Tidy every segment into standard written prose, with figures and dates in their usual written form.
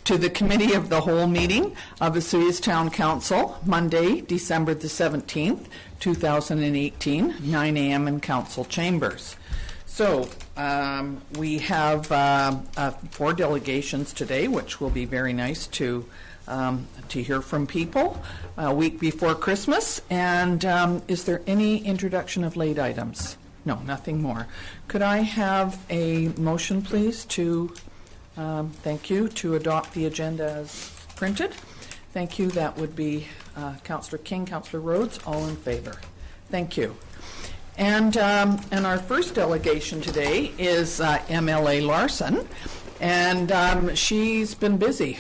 to the Committee of the Whole meeting of Osoyoos Town Council, Monday, December the 17th, 2018, 9 a.m. in Council Chambers. So we have 4 delegations today, which will be very nice to hear from people a week before Christmas. And is there any introduction of late items? No, nothing more. Could I have a motion, please, to, thank you, to adopt the agenda as printed? Thank you. That would be Councillor King, Councillor Rhodes, all in favor. Thank you. And our first delegation today is MLA Larson, and she's been busy.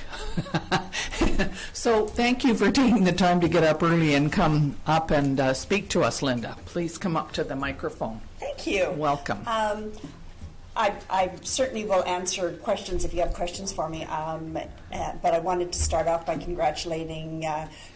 So thank you for taking the time to get up early and come up and speak to us, Linda. Please come up to the microphone. Thank you. Welcome. I certainly will answer questions if you have questions for me, but I wanted to start off by congratulating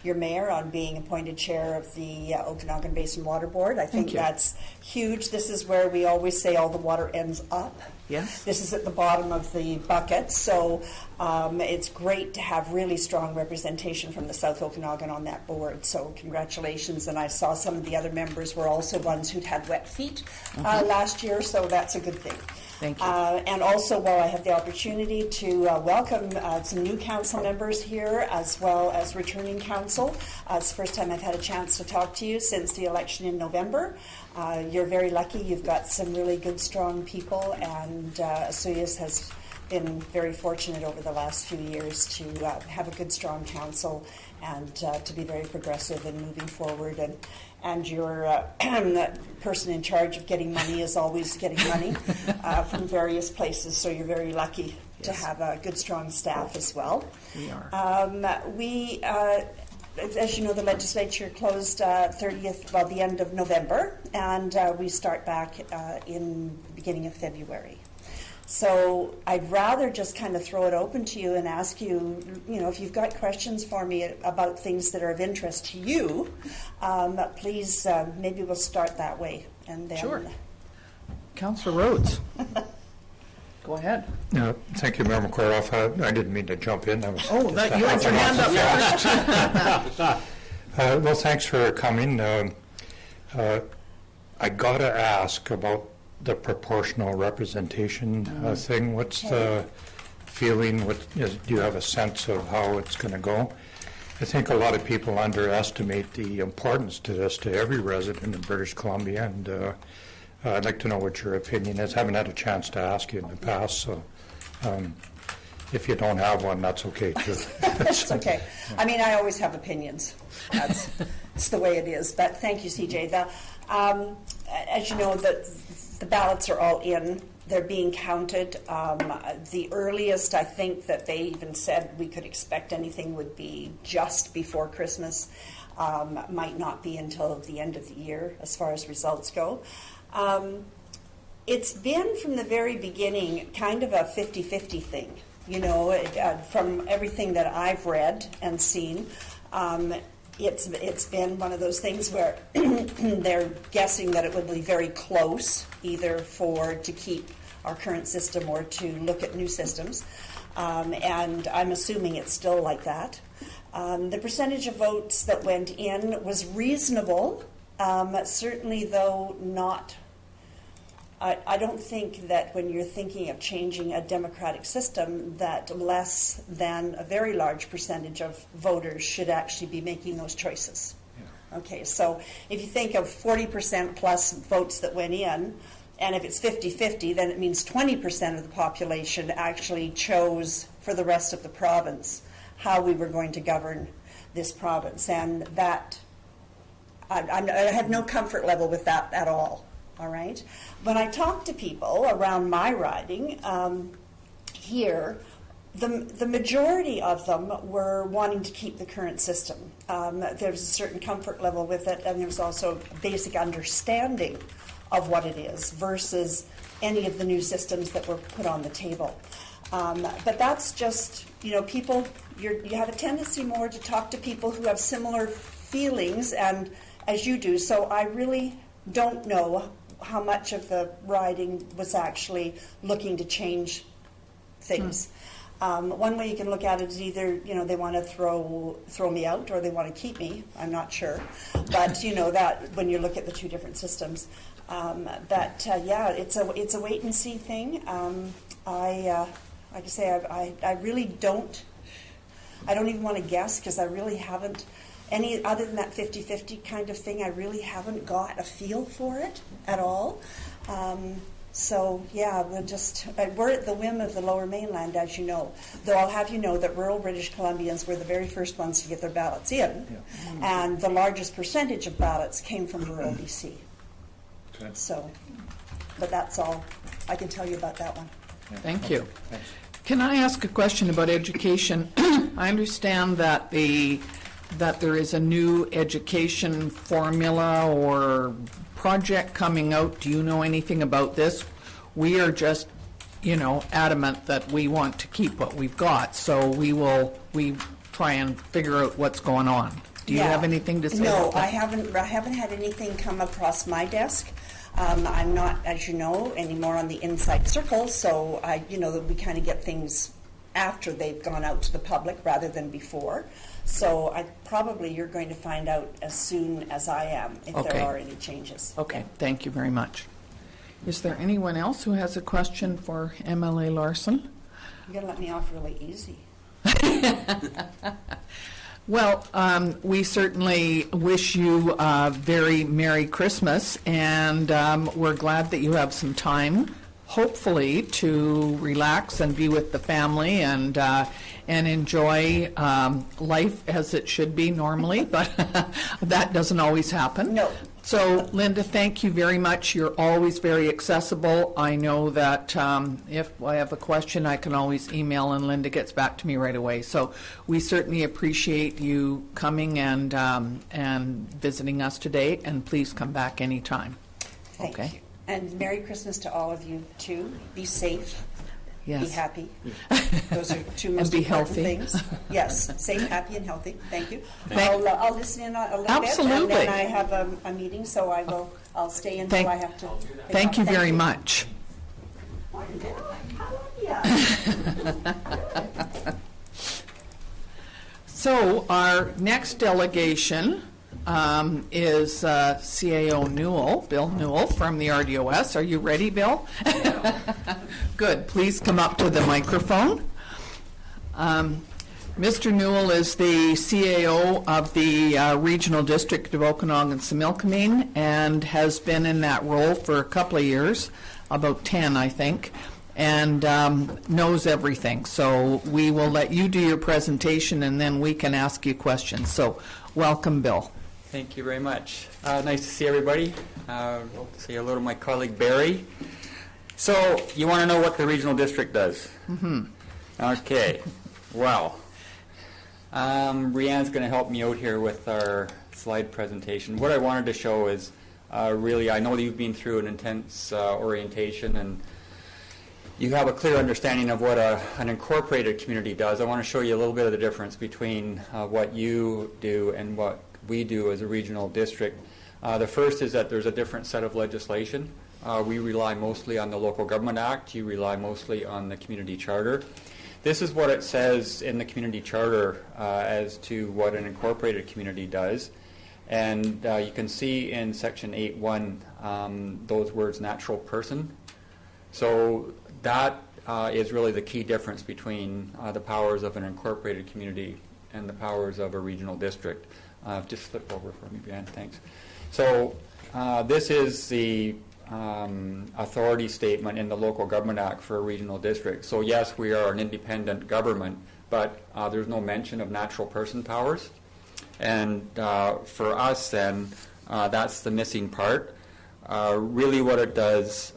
your mayor on being appointed chair of the Okanagan Basin Water Board. I think that's huge. This is where we always say all the water ends up. Yes. This is at the bottom of the bucket, so it's great to have really strong representation from the South Okanagan on that board, so congratulations. And I saw some of the other members were also ones who'd had wet feet last year, so that's a good thing. Thank you. And also, while I have the opportunity to welcome some new council members here, as well as returning council, it's the first time I've had a chance to talk to you since the election in November. You're very lucky. You've got some really good, strong people, and Osoyoos has been very fortunate over the last few years to have a good, strong council and to be very progressive and moving forward. And your person in charge of getting money is always getting money from various places, so you're very lucky to have a good, strong staff as well. We are. As you know, the legislature closed the end of November, and we start back in the beginning of February. So I'd rather just kind of throw it open to you and ask you, if you've got questions for me about things that are of interest to you, please, maybe we'll start that way. And then sure. Councillor Rhodes. Go ahead. Thank you, Mayor McCordoff. I didn't mean to jump in. You had your hand up first. Well, thanks for coming. I got to ask about the proportional representation thing. What's the feeling? Do you have a sense of how it's going to go? I think a lot of people underestimate the importance to this to every resident in British Columbia, and I'd like to know what your opinion is. I haven't had a chance to ask you in the past, so if you don't have one, that's okay too. That's okay. Yeah. I mean, I always have opinions. It's the way it is. But thank you, CJ. As you know, the ballots are all in. They're being counted. The earliest, I think, that they even said we could expect anything would be just before Christmas. Might not be until the end of the year as far as results go. It's been from the very beginning kind of a 50-50 thing. From everything that I've read and seen, it's been one of those things where they're guessing that it would be very close, either to keep our current system or to look at new systems. And I'm assuming it's still like that. The percentage of votes that went in was reasonable, certainly though not. I don't think that when you're thinking of changing a democratic system that less than a very large percentage of voters should actually be making those choices. Yeah. Okay, so if you think of 40% plus votes that went in, and if it's 50-50, then it means 20% of the population actually chose for the rest of the province how we were going to govern this province. And that, I have no comfort level with that at all. All right. When I talk to people around my riding here, the majority of them were wanting to keep the current system. There's a certain comfort level with it, and there's also basic understanding of what it is versus any of the new systems that were put on the table. But that's just, people, you have a tendency more to talk to people who have similar feelings and as you do. So I really don't know how much of the riding was actually looking to change things. One way you can look at it is either, they want to throw me out or they want to keep me. I'm not sure. But, that when you look at the two different systems. Yeah, it's a wait and see thing. Like I say, I really don't even want to guess because I really haven't, any other than that 50-50 kind of thing, I really haven't got a feel for it at all. So, yeah, we're at the whim of the Lower Mainland, as you know. Though I'll have you know that rural British Columbians were the very first ones to get their ballots in, and the largest percentage of ballots came from rural BC. Okay. So, but that's all I can tell you about that one. Thank you. Thanks. Can I ask a question about education? I understand that there is a new education formula or project coming out. Do you know anything about this? We are just, adamant that we want to keep what we've got, so we try and figure out what's going on. Do you have anything to say about that? I haven't had anything come across my desk. I'm not, as you know, anymore on the inside circle, so we kind of get things after they've gone out to the public rather than before. So you're going to find out as soon as I am if there are any changes. Okay, thank you very much. Is there anyone else who has a question for MLA Larson? You're going to let me off really easy. Well, we certainly wish you a very Merry Christmas, and we're glad that you have some time, hopefully, to relax and be with the family and enjoy life as it should be normally, but that doesn't always happen. No. So, Linda, thank you very much. You're always very accessible. I know that if I have a question, I can always email, and Linda gets back to me right away. So we certainly appreciate you coming and visiting us today, and please come back anytime. Thank you. And Merry Christmas to all of you, too. Be safe. Yes. Be happy. Those are two most be important healthy. things. Yes, safe, happy, and healthy. Thank you. I'll listen in a little Absolutely. bit, and then I have a meeting, so I'll stay until I have to. Thank you very much. So our next delegation is CAO Newell, Bill Newell from the RDOS. Are you ready, Bill? Good. Please come up to the microphone. Mr. Newell is the CAO of the Regional District of Okanagan-Similkameen and has been in that role for a couple of years, about 10, I think, and knows everything. So we will let you do your presentation, and then we can ask you questions. So welcome, Bill. Thank you very much. Nice to see everybody. Say hello to my colleague Barry. So you want to know what the regional district does? Mm-hmm. Okay. Well, Brianne's going to help me out here with our slide presentation. What I wanted to show is really, I know that you've been through an intense orientation and you have a clear understanding of what an incorporated community does. I want to show you a little bit of the difference between what you do and what we do as a regional district. The first is that there's a different set of legislation. We rely mostly on the Local Government Act. You rely mostly on the Community Charter. This is what it says in the Community Charter as to what an incorporated community does. And you can see in Section 8.1 those words, natural person. So that is really the key difference between the powers of an incorporated community and the powers of a regional district. Just flip over for me, Brian, thanks. So this is the authority statement in the Local Government Act for a regional district. So yes, we are an independent government, but there's no mention of natural person powers. And for us then, that's the missing part. Really what it does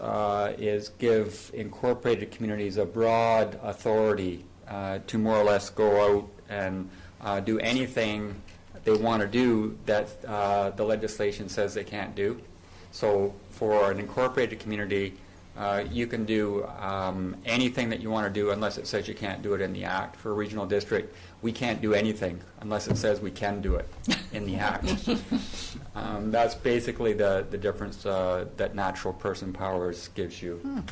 is give incorporated communities a broad authority to more or less go out and do anything they want to do that the legislation says they can't do. So for an incorporated community, you can do anything that you want to do unless it says you can't do it in the Act. For a regional district, we can't do anything unless it says we can do it in the Act. That's basically the difference that natural person powers gives you.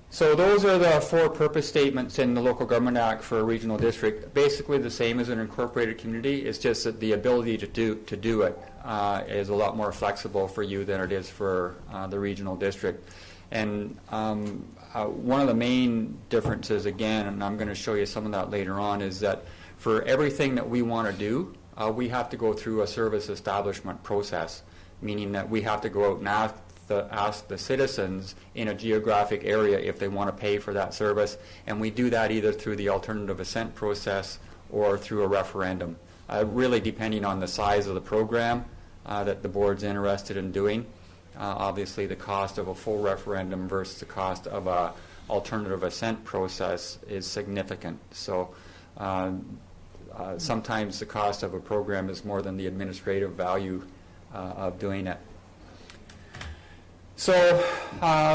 So those are the four purpose statements in the Local Government Act for a regional district. Basically the same as an incorporated community. It's just that the ability to do it is a lot more flexible for you than it is for the regional district. And one of the main differences, again, and I'm going to show you some of that later on, is that for everything that we want to do, we have to go through a service establishment process, meaning that we have to go out and ask the citizens in a geographic area if they want to pay for that service, and we do that either through the alternative assent process or through a referendum, really depending on the size of the program that the board's interested in doing. Obviously, the cost of a full referendum versus the cost of a alternative assent process is significant. So sometimes the cost of a program is more than the administrative value of doing it. So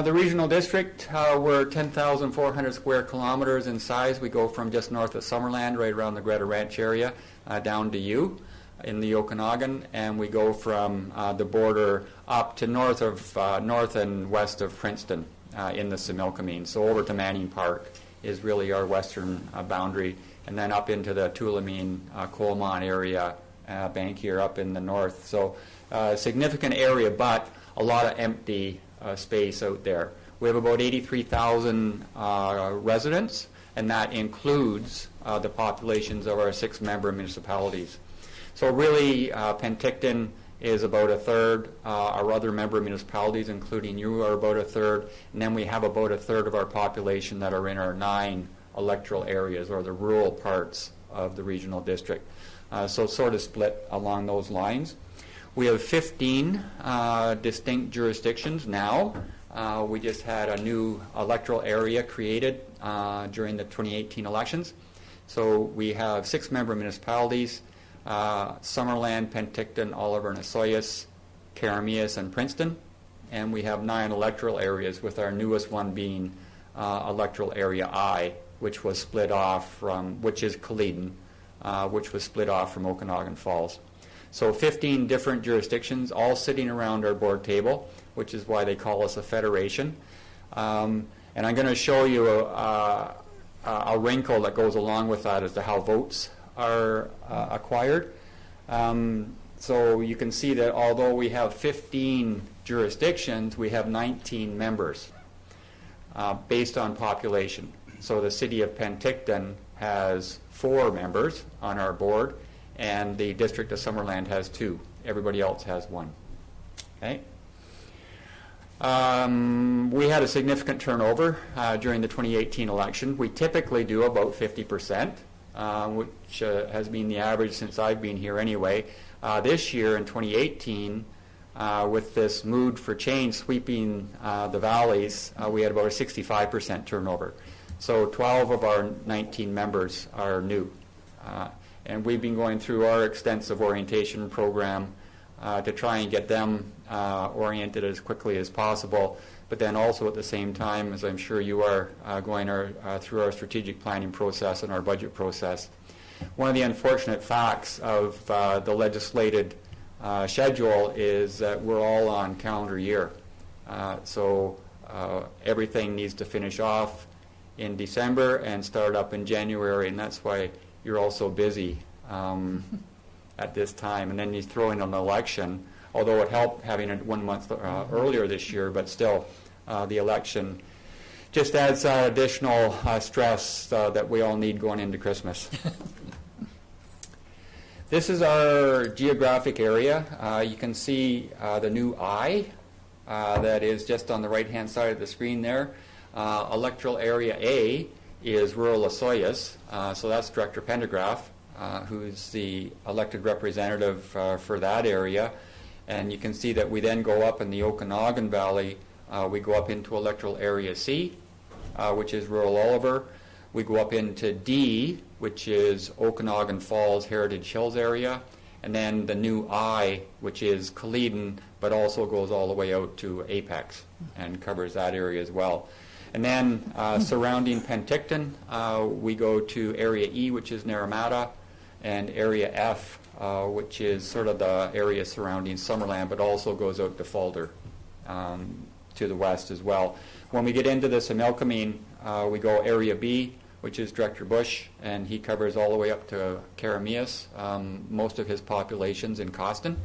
the regional district, we're 10,400 square kilometers in size. We go from just north of Summerland, right around the Greta Ranch area, down to U in the Okanagan, and we go from the border up to north and west of Princeton in the Similkameen. So over to Manning Park is really our western boundary, and then up into the Tulameen, Coalmont area, Bankier up in the north. So significant area, but a lot of empty space out there. We have about 83,000 residents, and that includes the populations of our 6 member municipalities. So really, Penticton is about a third. Our other member municipalities, including you, are about a third. And then we have about a third of our population that are in our 9 electoral areas, or the rural parts of the regional district. So sort of split along those lines. We have 15 distinct jurisdictions now. We just had a new electoral area created during the 2018 elections. So we have 6 member municipalities: Summerland, Penticton, Oliver and Osoyoos, Karamias, and Princeton. And we have 9 electoral areas, with our newest one being electoral area I, which was split off from, which is Culloden, which was split off from Okanagan Falls. So 15 different jurisdictions, all sitting around our board table, which is why they call us a federation. And I'm going to show you a wrinkle that goes along with that as to how votes are acquired. So you can see that although we have 15 jurisdictions, we have 19 members based on population. So the city of Penticton has 4 members on our board, and the District of Summerland has 2. Everybody else has 1. Okay. We had a significant turnover during the 2018 election. We typically do about 50%, which has been the average since I've been here anyway. This year in 2018, with this mood for change sweeping the valleys, we had about a 65% turnover. So 12 of our 19 members are new. And we've been going through our extensive orientation program to try and get them oriented as quickly as possible, but then also at the same time, as I'm sure you are, going through our strategic planning process and our budget process. One of the unfortunate facts of the legislated schedule is that we're all on calendar year. So everything needs to finish off in December and start up in January, and that's why you're all so busy at this time. And then you throw in an election, although it helped having it 1 month earlier this year, but still the election just adds additional stress that we all need going into Christmas. This is our geographic area. You can see the new I that is just on the right-hand side of the screen there. Electoral Area A is rural Osoyoos, so that's Director Pendergraph, who's the elected representative for that area. And you can see that we then go up in the Okanagan Valley. We go up into Electoral Area C, which is rural Oliver. We go up into D, which is Okanagan Falls, Heritage Hills area. And then the new I, which is Culloden, but also goes all the way out to Apex and covers that area as well. And then surrounding Penticton, we go to Area E, which is Naramata, and Area F, which is sort of the area surrounding Summerland, but also goes out to Falder to the west as well. When we get into this amalgaming, we go Area B, which is Director Bush, and he covers all the way up to Karamias, most of his population's in Costin.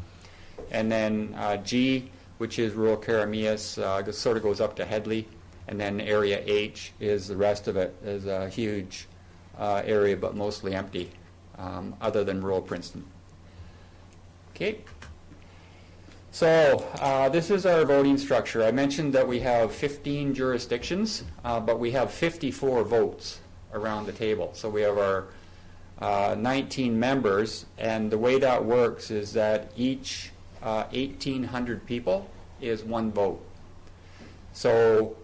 And then G, which is rural Karamias, sort of goes up to Headley. And then Area H is the rest of it, is a huge area, but mostly empty, other than rural Princeton. Okay. So this is our voting structure. I mentioned that we have 15 jurisdictions, but we have 54 votes around the table. So we have our 19 members, and the way that works is that each 1,800 people is one vote. So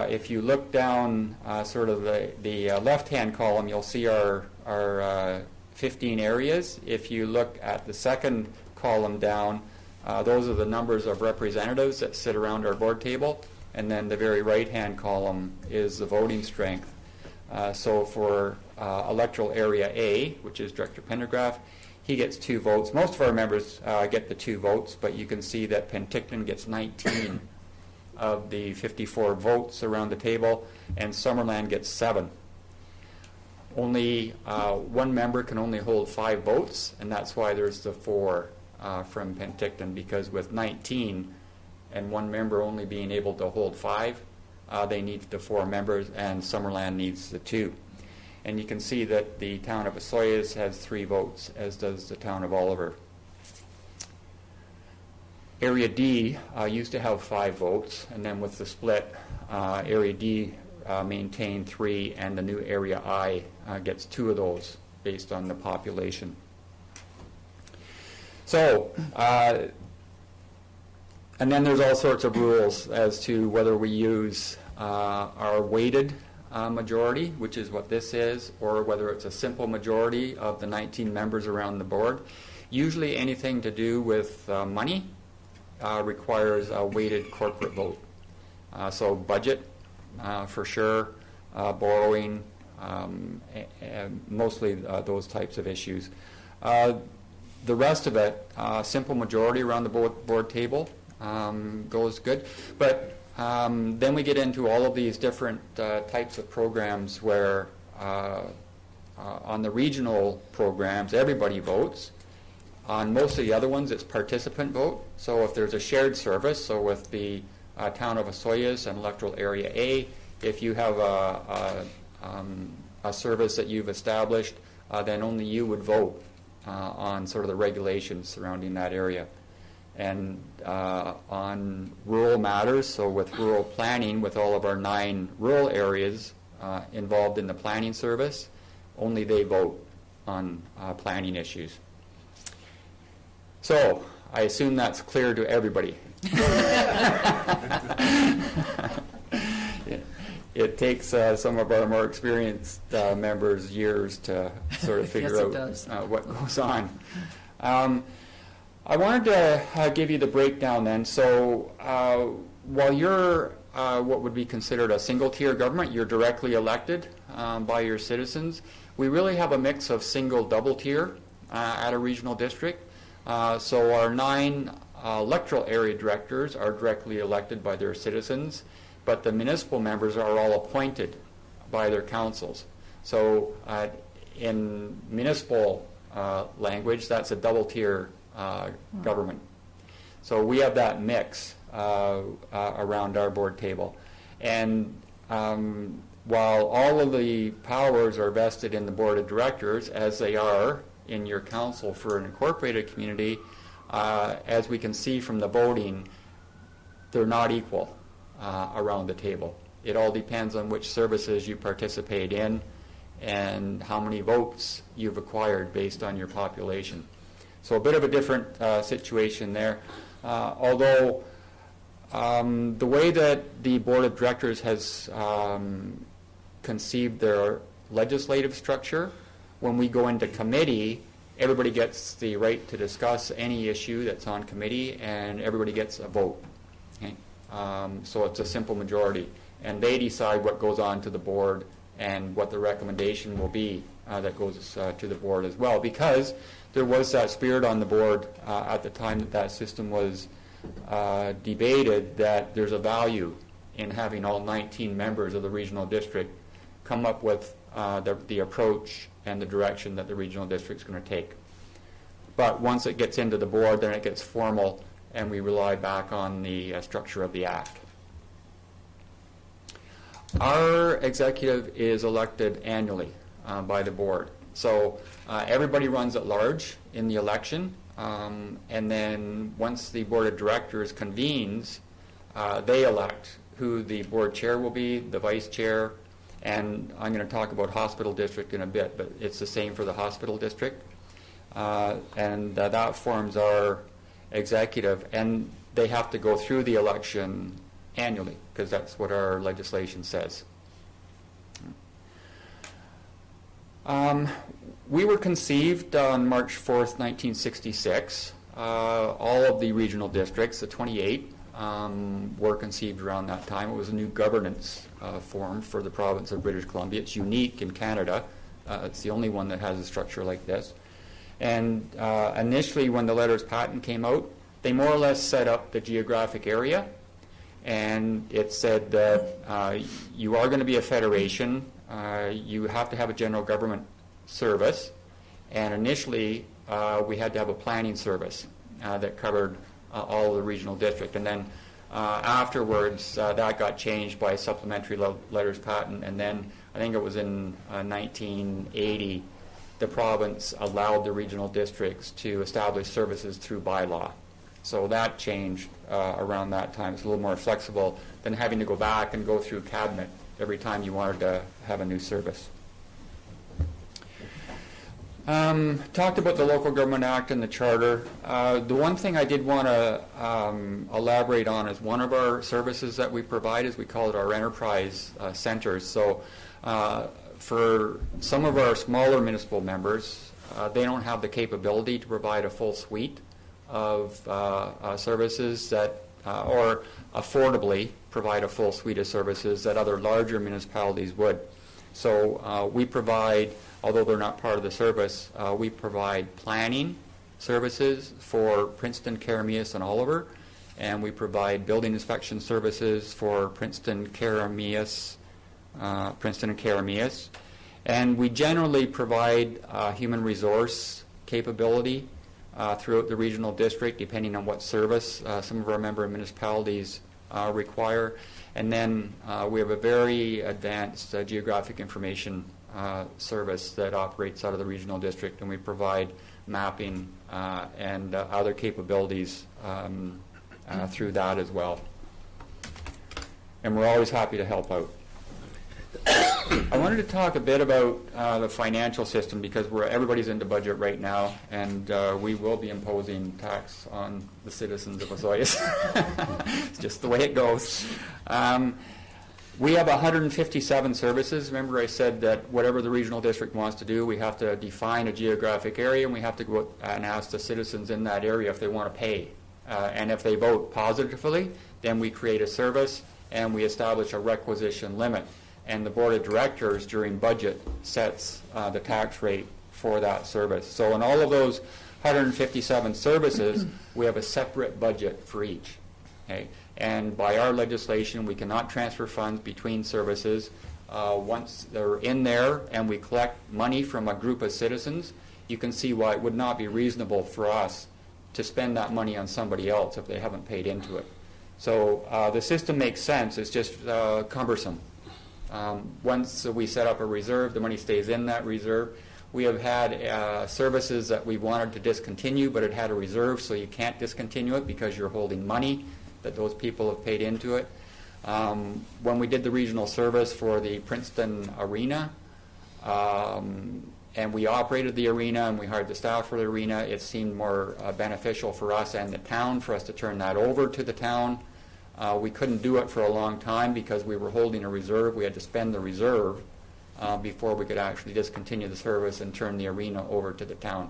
if you look down sort of the left-hand column, you'll see our 15 areas. If you look at the second column down, those are the numbers of representatives that sit around our board table. And then the very right-hand column is the voting strength. So for electoral area A, which is Director Pendergraph, he gets 2 votes. Most of our members get the 2 votes, but you can see that Penticton gets 19 of the 54 votes around the table, and Summerland gets 7. Only one member can only hold 5 votes, and that's why there's the 4 from Penticton, because with 19 and one member only being able to hold 5, they need the 4 members, and Summerland needs the 2. And you can see that the town of Osoyoos has 3 votes, as does the town of Oliver. Area D used to have 5 votes, and then with the split, Area D maintained 3, and the new Area I gets 2 of those based on the population. So, and then there's all sorts of rules as to whether we use our weighted majority, which is what this is, or whether it's a simple majority of the 19 members around the board. Usually anything to do with money requires a weighted corporate vote. So budget, for sure, borrowing, mostly those types of issues. The rest of it, simple majority around the board table goes good. But then we get into all of these different types of programs where on the regional programs, everybody votes. On most of the other ones, it's participant vote. So if there's a shared service, so with the town of Osoyoos and electoral area A, if you have a service that you've established, then only you would vote on sort of the regulations surrounding that area. And on rural matters, so with rural planning, with all of our 9 rural areas involved in the planning service, only they vote on planning issues. So, I assume that's clear to everybody. It takes some of our more experienced members years to sort of figure out what goes on. I wanted to give you the breakdown then. So while you're what would be considered a single-tier government, you're directly elected by your citizens. We really have a mix of single, double-tier at a regional district. So our 9 electoral area directors are directly elected by their citizens, but the municipal members are all appointed by their councils. So in municipal language, that's a double-tier government. So we have that mix around our board table. And while all of the powers are vested in the board of directors, as they are in your council for an incorporated community, as we can see from the voting, they're not equal around the table. It all depends on which services you participate in and how many votes you've acquired based on your population. So a bit of a different situation there. Although the way that the board of directors has conceived their legislative structure, when we go into committee, everybody gets the right to discuss any issue that's on committee, and everybody gets a vote. Okay? So it's a simple majority. And they decide what goes on to the board and what the recommendation will be that goes to the board as well. Because there was that spirit on the board at the time that that system was debated, that there's a value in having all 19 members of the regional district come up with the approach and the direction that the regional district is going to take. But once it gets into the board, then it gets formal, and we rely back on the structure of the act. Our executive is elected annually by the board. So everybody runs at large in the election, and then once the board of directors convenes, they elect who the board chair will be, the vice chair, and I'm going to talk about hospital district in a bit, but it's the same for the hospital district. And that forms our executive, and they have to go through the election annually, because that's what our legislation says. We were conceived on March 4th, 1966. All of the regional districts, the 28, were conceived around that time. It was a new governance form for the province of British Columbia. It's unique in Canada. It's the only one that has a structure like this. And initially, when the letters patent came out, they more or less set up the geographic area, and it said that you are going to be a federation. You have to have a general government service, and initially we had to have a planning service that covered all of the regional district. And then afterwards, that got changed by supplementary letters patent, and then I think it was in 1980, the province allowed the regional districts to establish services through bylaw. So that changed around that time. It's a little more flexible than having to go back and go through cabinet every time you wanted to have a new service. Talked about the Local Government Act and the Charter. The one thing I did want to elaborate on is one of our services that we provide is we call it our enterprise centers. So for some of our smaller municipal members, they don't have the capability to provide a full suite of services that, or affordably provide a full suite of services that other larger municipalities would. So we provide, although they're not part of the service, we provide planning services for Princeton, Carameus, and Oliver, and we provide building inspection services for Princeton, Carameus, and we generally provide human resource capability throughout the regional district, depending on what service some of our member municipalities require. And then we have a very advanced geographic information service that operates out of the regional district, and we provide mapping and other capabilities through that as well. And we're always happy to help out. I wanted to talk a bit about the financial system, because everybody's into budget right now, and we will be imposing tax on the citizens of Osoyoos. It's just the way it goes. We have 157 services. Remember I said that whatever the regional district wants to do, we have to define a geographic area, and we have to go and ask the citizens in that area if they want to pay. And if they vote positively, then we create a service and we establish a requisition limit. And the board of directors during budget sets the tax rate for that service. So in all of those 157 services, we have a separate budget for each. Okay? And by our legislation, we cannot transfer funds between services. Once they're in there and we collect money from a group of citizens, you can see why it would not be reasonable for us to spend that money on somebody else if they haven't paid into it. So the system makes sense. It's just cumbersome. Once we set up a reserve, the money stays in that reserve. We have had services that we wanted to discontinue, but it had a reserve, so you can't discontinue it because you're holding money that those people have paid into it. When we did the regional service for the Princeton Arena, and we operated the arena and we hired the staff for the arena, it seemed more beneficial for us and the town for us to turn that over to the town. We couldn't do it for a long time because we were holding a reserve. We had to spend the reserve before we could actually discontinue the service and turn the arena over to the town.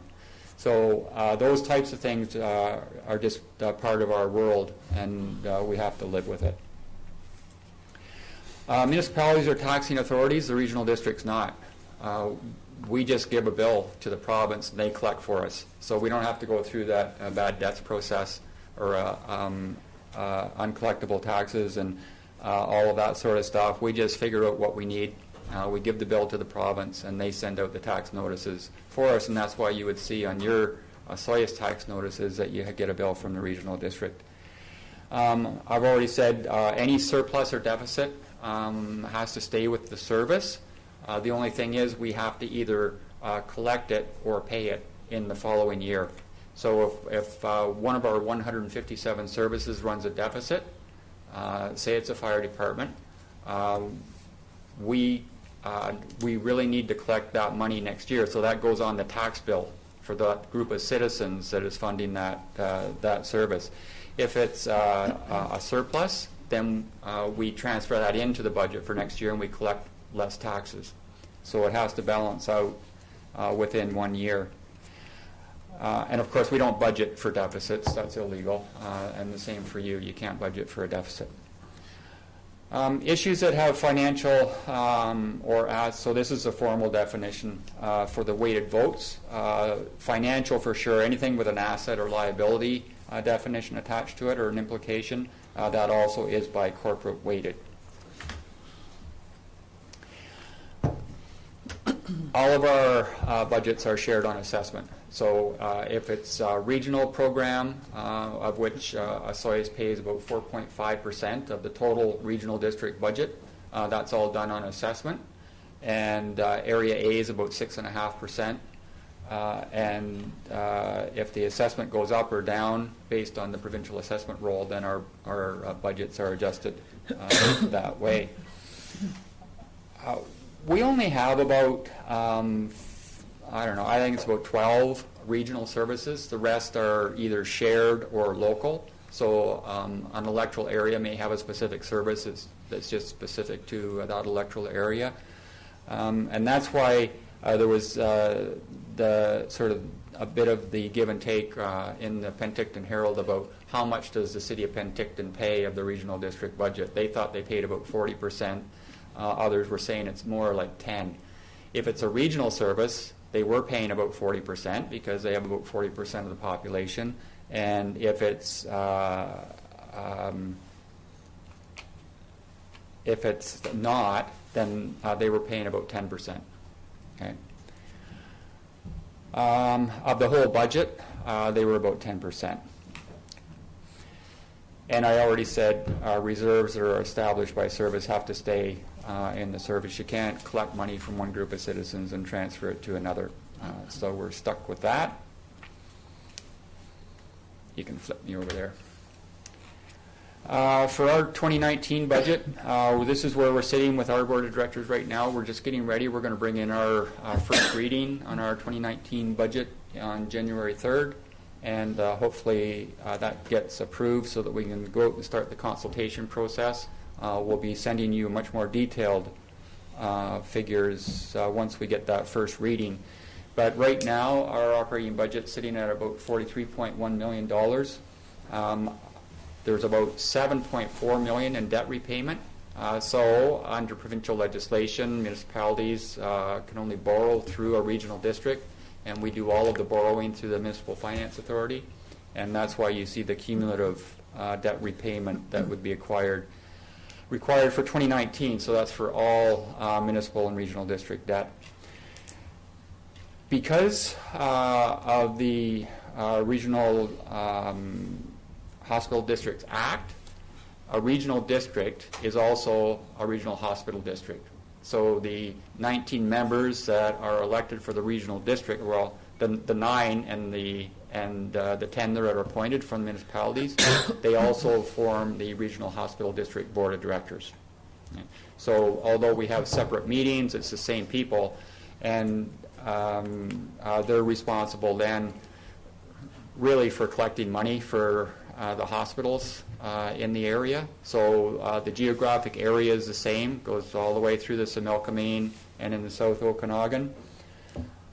So those types of things are just part of our world, and we have to live with it. Municipalities are taxing authorities. The regional district's not. We just give a bill to the province and they collect for us. So we don't have to go through that bad debts process or uncollectible taxes. And all of that sort of stuff. We just figure out what we need. We give the bill to the province, and they send out the tax notices for us, and that's why you would see on your Osoyoos tax notices that you get a bill from the regional district. I've already said any surplus or deficit has to stay with the service. The only thing is we have to either collect it or pay it in the following year. So if one of our 157 services runs a deficit, say it's a fire department, we really need to collect that money next year. So that goes on the tax bill for that group of citizens that is funding that service. If it's a surplus, then we transfer that into the budget for next year and we collect less taxes. So it has to balance out within 1 year. And of course we don't budget for deficits, that's illegal, and the same for you, you can't budget for a deficit. Issues that have financial so this is a formal definition for the weighted votes. Financial for sure, anything with an asset or liability definition attached to it or an implication, that also is by corporate weighted. All of our budgets are shared on assessment. So if it's a regional program, of which Osoyoos pays about 4.5% of the total regional district budget, that's all done on assessment. And Area A is about 6.5%. And if the assessment goes up or down based on the provincial assessment roll, then our budgets are adjusted that way. We only have about, I don't know, I think it's about 12 regional services. The rest are either shared or local. So an electoral area may have a specific service that's just specific to that electoral area. And that's why there was the sort of a bit of the give and take in the Penticton Herald about how much does the city of Penticton pay of the regional district budget. They thought they paid about 40%. Others were saying it's more like 10. If it's a regional service, they were paying about 40% because they have about 40% of the population. And if it's not, then they were paying about 10%. Okay. Of the whole budget, they were about 10%. And I already said reserves that are established by service have to stay in the service. You can't collect money from one group of citizens and transfer it to another. So we're stuck with that. You can flip me over there. For our 2019 budget, this is where we're sitting with our board of directors right now. We're just getting ready. We're going to bring in our first reading on our 2019 budget on January 3rd. And hopefully that gets approved so that we can go out and start the consultation process. We'll be sending you much more detailed figures once we get that first reading. But right now, our operating budget's sitting at about $43.1 million. There's about $7.4 million in debt repayment. So under provincial legislation, municipalities can only borrow through a regional district, and we do all of the borrowing through the Municipal Finance Authority, and that's why you see the cumulative debt repayment that would be required for 2019. So that's for all municipal and regional district debt. Because of the Regional Hospital Districts Act, a regional district is also a regional hospital district. So the 19 members that are elected for the regional district, well, the 9 and the 10 that are appointed from municipalities, they also form the Regional Hospital District Board of Directors. So although we have separate meetings, it's the same people, and they're responsible then really for collecting money for the hospitals in the area. So the geographic area is the same, goes all the way through the Similkameen and in the South Okanagan.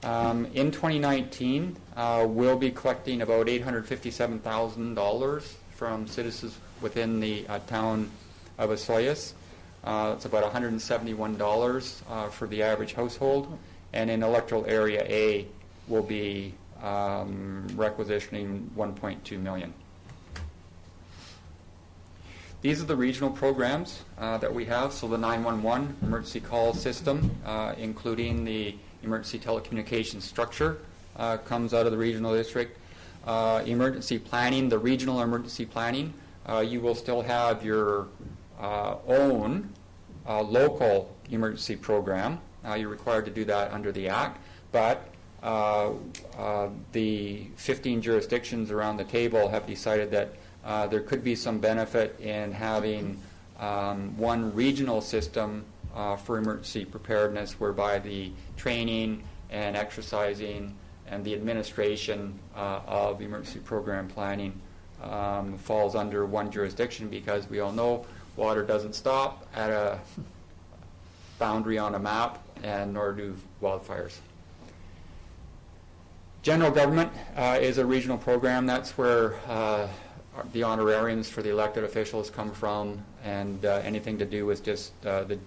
In 2019, we'll be collecting about $857,000 from citizens within the town of Osoyoos. It's about $171 for the average household. And in electoral area A, we'll be requisitioning $1.2 million. these are the regional programs that we have. So the 911 emergency call system, including the emergency telecommunications structure, comes out of the regional district. Emergency planning, the regional emergency planning, you will still have your own local emergency program. You're required to do that under the Act, but the 15 jurisdictions around the table have decided that there could be some benefit in having one regional system for emergency preparedness, whereby the training and exercising and the administration of emergency program planning falls under one jurisdiction, because we all know water doesn't stop at a boundary on a map, and nor do wildfires. General government is a regional program. That's where the honorariums for the elected officials come from, and anything to do with just the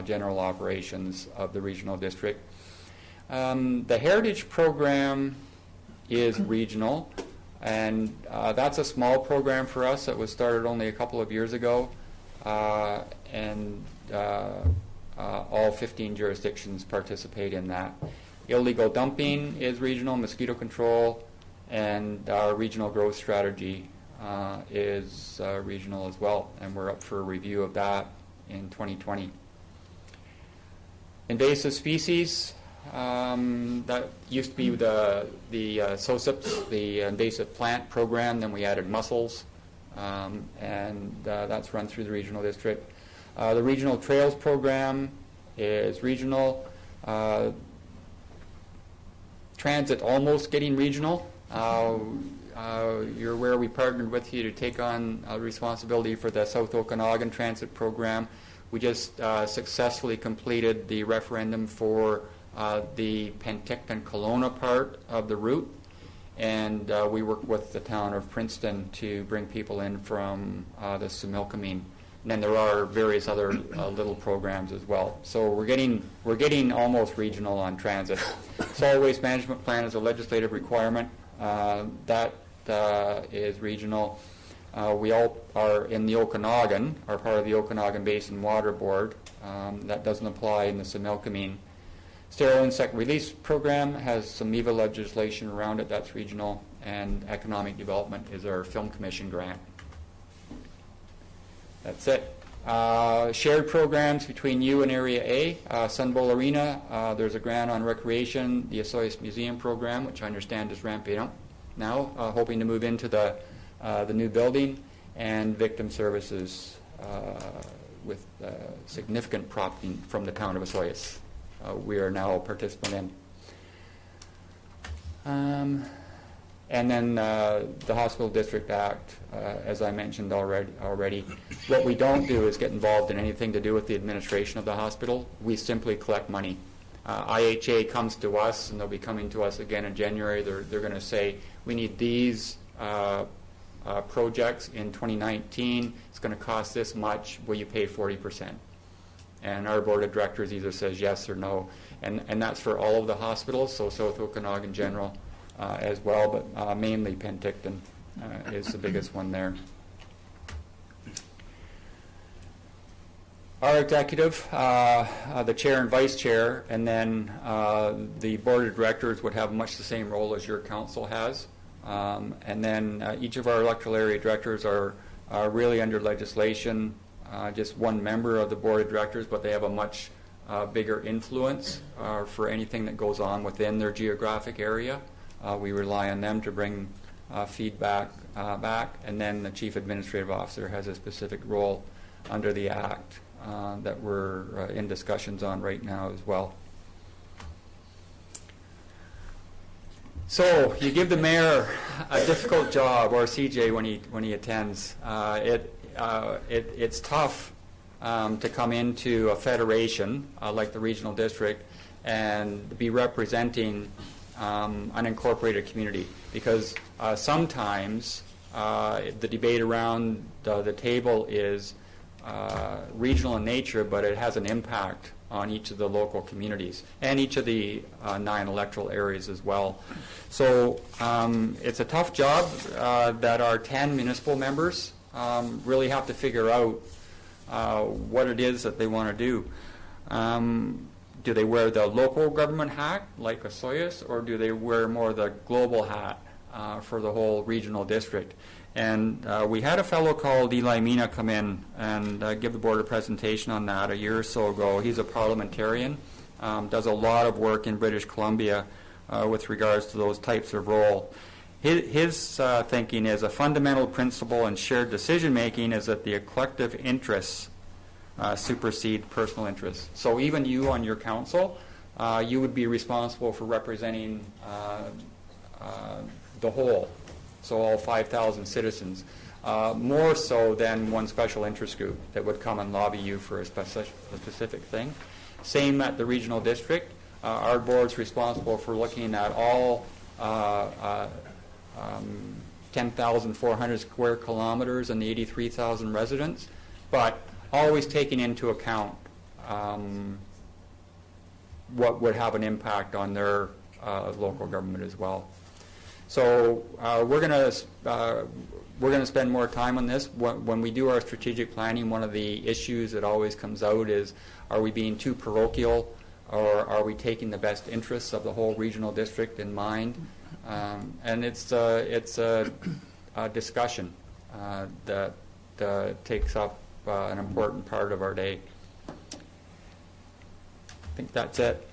general operations of the regional district. The Heritage program is regional, and that's a small program for us. It was started only a couple of years ago, and all 15 jurisdictions participate in that. Illegal dumping is regional, mosquito control, and our regional growth strategy is regional as well, and we're up for a review of that in 2020. Invasive species, that used to be the SOSIPs, the invasive plant program. Then we added mussels, and that's run through the regional district. The regional trails program is regional. Transit almost getting regional. You're aware we partnered with you to take on responsibility for the South Okanagan Transit program. We just successfully completed the referendum for the Penticton-Kelowna part of the route, and we work with the town of Princeton to bring people in from the Similkameen. And then there are various other little programs as well. So we're getting almost regional on transit. Solid waste management plan is a legislative requirement. That is regional. We all are in the Okanagan, are part of the Okanagan Basin Water Board. That doesn't apply in the Similkameen. Sterile insect release program has some EVA legislation around it. That's regional. And economic development is our Film Commission grant. That's it. Shared programs between you and Area A. Sun Bowl Arena, there's a grant on recreation. The Osoyoos Museum program, which I understand is ramping up now, hoping to move into the new building. And victim services with significant propping from the town of Osoyoos. We are now a participant in. And then the Hospital District Act, as I mentioned already. What we don't do is get involved in anything to do with the administration of the hospital. We simply collect money. IHA comes to us, and they'll be coming to us again in January. They're going to say, we need these projects in 2019. It's going to cost this much. Will you pay 40%? And our board of directors either says yes or no. And that's for all of the hospitals, so South Okanagan General, as well, but mainly Penticton is the biggest one there. Our executive, the chair and vice chair, and then the board of directors would have much the same role as your council has. And then each of our electoral area directors are really under legislation, just one member of the board of directors, but they have a much bigger influence for anything that goes on within their geographic area. We rely on them to bring feedback back, and then the Chief Administrative Officer has a specific role under the Act that we're in discussions on right now as well. So you give the mayor a difficult job, or CJ when he attends. It's tough to come into a federation like the regional district and be representing unincorporated community, because sometimes the debate around the table is regional in nature, but it has an impact on each of the local communities and each of the 9 electoral areas as well. So it's a tough job that our 10 municipal members really have to figure out what it is that they want to do. Do they wear the local government hat, like Osoyoos, or do they wear more the global hat for the whole regional district? And we had a fellow called Eli Mina come in and give the board a presentation on that a year or so ago. He's a parliamentarian, does a lot of work in British Columbia with regards to those types of role. His thinking is a fundamental principle in shared decision-making is that the collective interests supersede personal interests. So even you on your council, you would be responsible for representing the whole, so all 5,000 citizens, more so than one special interest group that would come and lobby you for a specific thing. Same at the regional district. Our board's responsible for looking at all 10,400 square kilometers and the 83,000 residents, but always taking into account what would have an impact on their local government as well. So we're going to spend more time on this. When we do our strategic planning, one of the issues that always comes out is, are we being too parochial, or are we taking the best interests of the whole regional district in mind? And it's a discussion that takes up an important part of our day. I think that's it.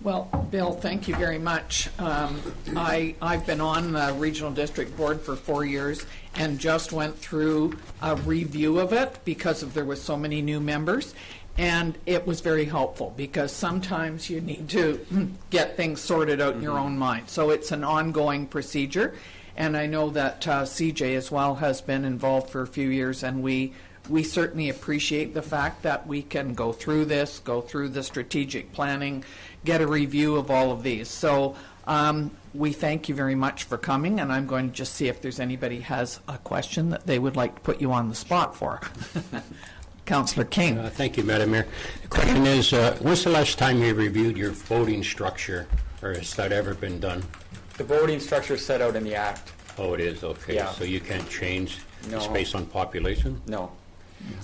Well, Bill, thank you very much. I've been on the Regional District Board for 4 years and just went through a review of it because there was so many new members, and it was very helpful because sometimes you need to get things sorted out in your own mind. So it's an ongoing procedure, and I know that CJ as well has been involved for a few years, and we certainly appreciate the fact that we can go through this, go through the strategic planning, get a review of all of these. So we thank you very much for coming, and I'm going to just see if there's anybody has a question that they would like to put you on the spot for. Councillor King. Thank you, Madam Mayor. The question is, when's the last time you reviewed your voting structure, or has that ever been done? The voting structure is set out in the Act. Oh, it is? Okay. Yeah. So you can't change No. it's based on population? No.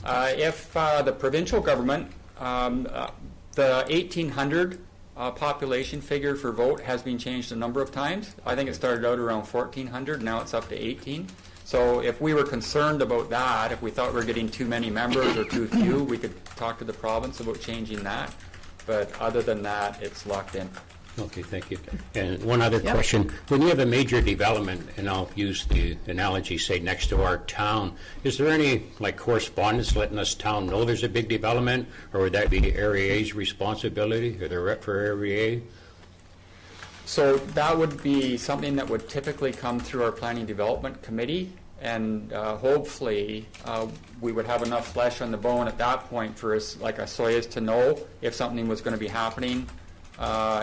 If the provincial government, the 1,800 population figure for vote has been changed a number of times. I think it started out around 1,400, now it's up to 18. So if we were concerned about that, if we thought we were getting too many members or too few, we could talk to the province about changing that. But other than that, it's locked in. Okay, thank you. And one other question. When you have a major development, and I'll use the analogy, say, next to our town, is there any, like, correspondence letting us town know there's a big development, or would that be Area A's responsibility, or the rep for Area A? So that would be something that would typically come through our Planning Development Committee, and hopefully we would have enough flesh on the bone at that point for us, like Osoyoos, to know if something was going to be happening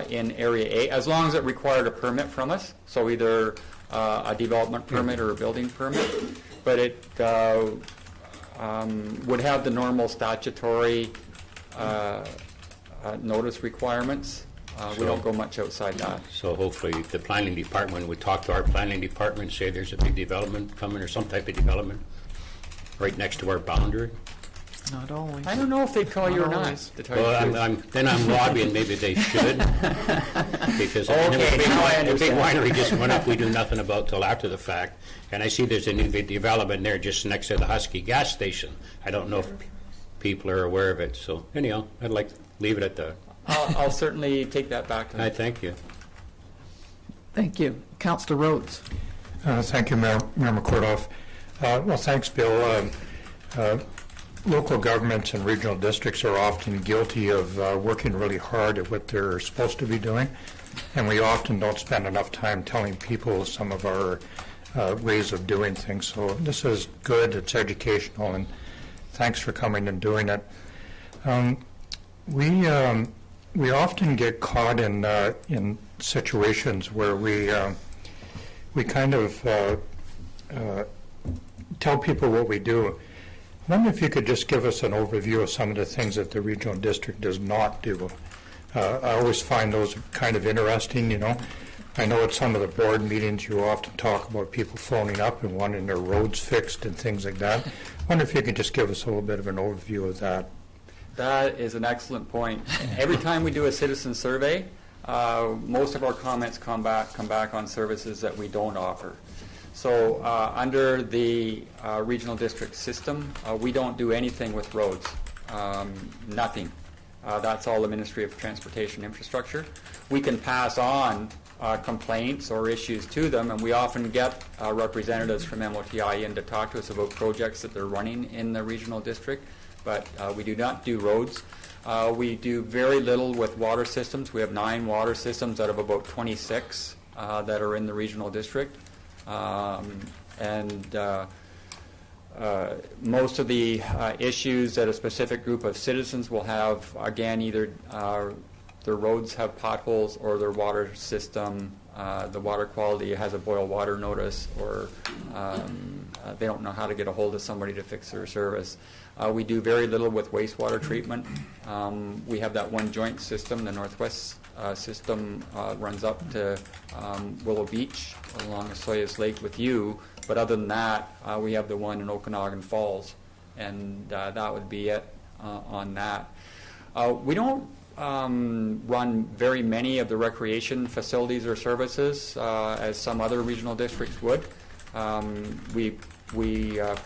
in Area A, as long as it required a permit from us, so either a development permit or a building permit. But it would have the normal statutory notice requirements. We don't go much outside that. So hopefully the planning department would talk to our planning department, say there's a big development coming, or some type of development right next to our boundary. Not always. I don't know if they'd call you or not. always. To tell you the Well, truth. then I'm lobbying, maybe they should. Because Okay, now I the big understand. winery just went up, we do nothing about till after the fact. And I see there's a new development there just next to the Husky gas station. I don't know if people are aware of it. So anyhow, I'd like to leave it at that. I'll certainly take that back to them. I thank you. Thank you. Councillor Rhodes. Thank you, Mayor McCordoff. Well, thanks, Bill. Local governments and regional districts are often guilty of working really hard at what they're supposed to be doing, and we often don't spend enough time telling people some of our ways of doing things. So this is good, it's educational, and thanks for coming and doing it. We often get caught in situations where we kind of tell people what we do. I wonder if you could just give us an overview of some of the things that the regional district does not do. I always find those kind of interesting, you know. I know at some of the board meetings you often talk about people phoning up and wanting their roads fixed and things like that. I wonder if you could just give us a little bit of an overview of that. That is an excellent point. Every time we do a citizen survey, most of our comments come back on services that we don't offer. So under the regional district system, we don't do anything with roads, nothing. That's all the Ministry of Transportation Infrastructure. We can pass on complaints or issues to them, and we often get representatives from MOTI in to talk to us about projects that they're running in the regional district, but we do not do roads. We do very little with water systems. We have 9 water systems out of about 26 that are in the regional district. Most of the issues that a specific group of citizens will have, again, either their roads have potholes or their water system, the water quality has a boil water notice, or they don't know how to get a hold of somebody to fix their service. We do very little with wastewater treatment. We have that one joint system. The Northwest system runs up to Willow Beach along Osoyoos Lake with you. But other than that, we have the one in Okanagan Falls, and that would be it on that. We don't run very many of the recreation facilities or services as some other regional districts would. We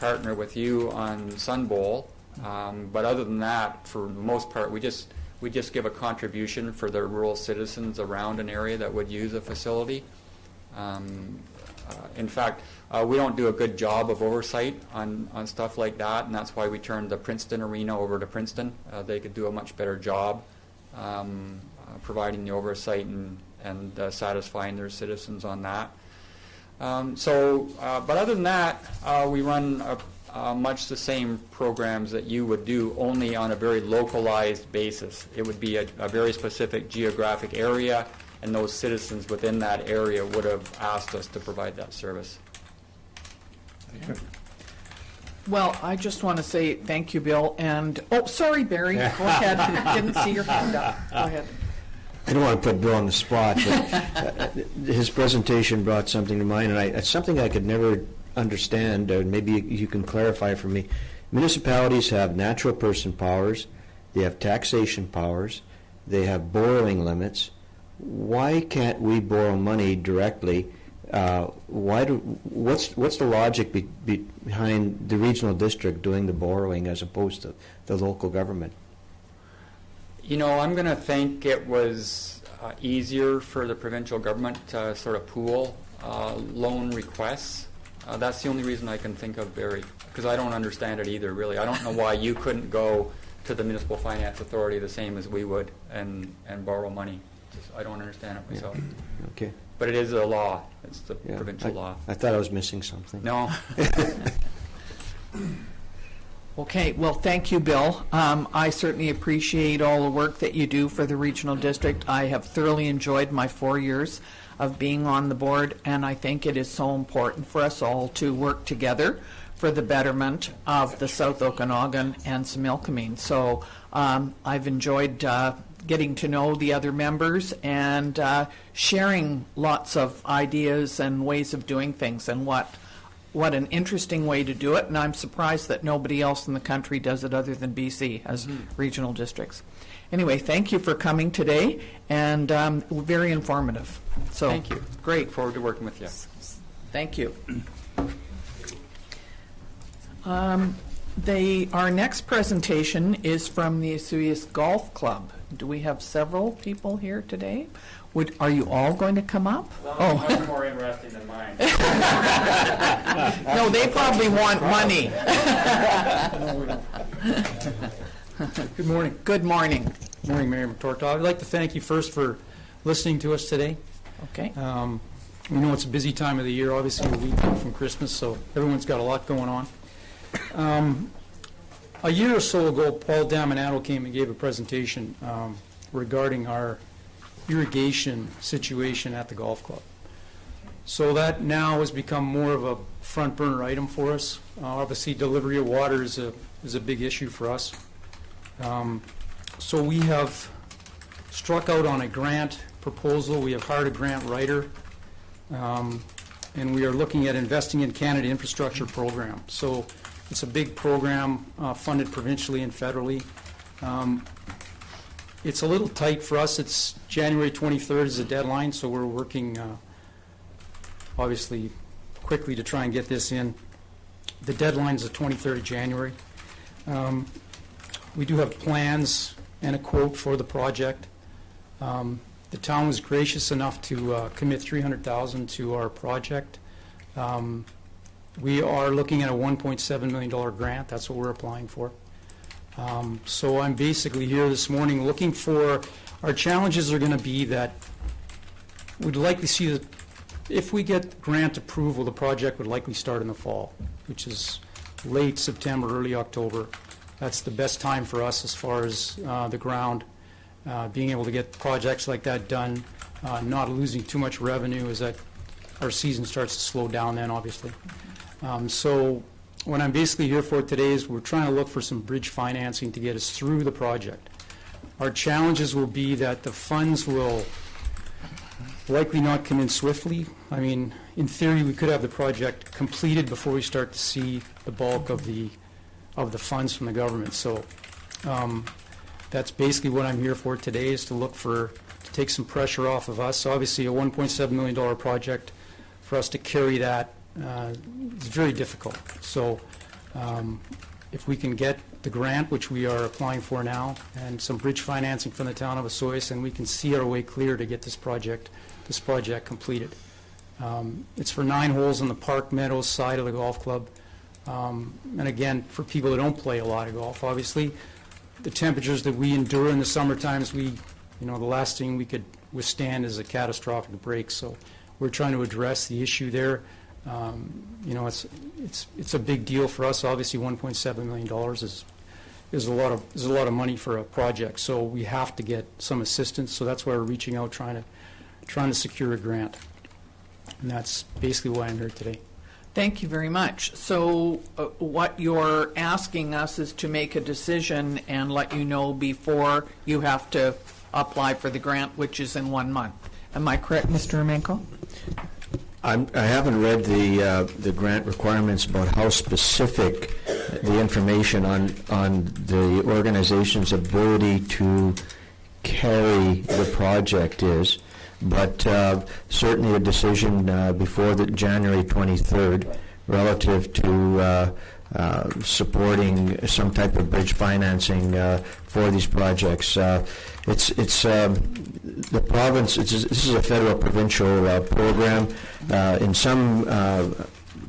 partner with you on Sun Bowl, but other than that, for the most part, we just give a contribution for the rural citizens around an area that would use a facility. In fact, we don't do a good job of oversight on stuff like that, and that's why we turned the Princeton Arena over to Princeton. They could do a much better job providing the oversight and satisfying their citizens on that. But other than that, we run much the same programs that you would do, only on a very localized basis. It would be a very specific geographic area, and those citizens within that area would have asked us to provide that service. Well, I just want to say thank you, Bill. And, oh, sorry, Barry. Go ahead. Didn't see your hand up. Go ahead. I don't want to put Bill on the spot, but his presentation brought something to mind, and it's something I could never understand. Maybe you can clarify for me. Municipalities have natural person powers, they have taxation powers, they have borrowing limits. Why can't we borrow money directly? What's the logic behind the regional district doing the borrowing as opposed to the local government? You know, I'm going to think it was easier for the provincial government to sort of pool loan requests. That's the only reason I can think of, Barry, because I don't understand it either, really. I don't know why you couldn't go to the Municipal Finance Authority the same as we would and borrow money. I don't understand it myself. Yeah. Okay. But it is a law. It's the provincial law. I thought I was missing something. No. Okay, well, thank you, Bill. I certainly appreciate all the work that you do for the regional district. I have thoroughly enjoyed my 4 years of being on the board, and I think it is so important for us all to work together for the betterment of the South Okanagan and Similkameen. So I've enjoyed getting to know the other members and sharing lots of ideas and ways of doing things, and what an interesting way to do it, and I'm surprised that nobody else in the country does it other than BC as regional districts. Anyway, thank you for coming today, and very informative. So, thank you. Great. Look forward to working with you. Thank you. Our next presentation is from the Osoyoos Golf Club. Do we have several people here today? Are you all going to come up? Well, much more interesting than mine. No, they probably want money. Good morning. Good morning. Good morning, Mayor McTortall. I'd like to thank you first for listening to us today. Okay. We know it's a busy time of the year, obviously a week from Christmas, so everyone's got a lot going on. A year or so ago, Paul Daminato came and gave a presentation regarding our irrigation situation at the golf club. So that now has become more of a front burner item for us. Obviously, delivery of water is a big issue for us. So we have struck out on a grant proposal. We have hired a grant writer, and we are looking at investing in Canada Infrastructure Program. So it's a big program funded provincially and federally. It's a little tight for us. It's January 23rd is the deadline, so we're working obviously quickly to try and get this in. The deadline's the 23rd of January. We do have plans and a quote for the project. The town was gracious enough to commit $300,000 to our project. We are looking at a $1.7 million grant. That's what we're applying for. So I'm basically here this morning looking for, our challenges are going to be that we'd likely see that if we get grant approval, the project would likely start in the fall, which is late September, early October. That's the best time for us as far as the ground. Being able to get projects like that done, not losing too much revenue as that our season starts to slow down then, obviously. So what I'm basically here for today is we're trying to look for some bridge financing to get us through the project. Our challenges will be that the funds will likely not come in swiftly. I mean, in theory, we could have the project completed before we start to see the bulk of the funds from the government. So that's basically what I'm here for today, is to look to take some pressure off of us. Obviously, a $1.7 million project, for us to carry that is very difficult. So if we can get the grant, which we are applying for now, and some bridge financing from the town of Osoyoos, and we can see our way clear to get this project completed. It's for 9 holes on the Park Meadows side of the golf club. And again, for people that don't play a lot of golf, obviously, the temperatures that we endure in the summer times, the last thing we could withstand is a catastrophic break. So we're trying to address the issue there. It's a big deal for us. Obviously, $1.7 million is a lot of money for a project. So we have to get some assistance. So that's why we're reaching out, trying to secure a grant. And that's basically why I'm here today. Thank you very much. So what you're asking us is to make a decision and let you know before you have to apply for the grant, which is in 1 month. Am I correct, Mr. Emenko? I haven't read the grant requirements about how specific the information on the organization's ability to carry the project is, but certainly a decision before the January 23rd relative to supporting some type of bridge financing for these projects. It's the province. This is a federal provincial program. In some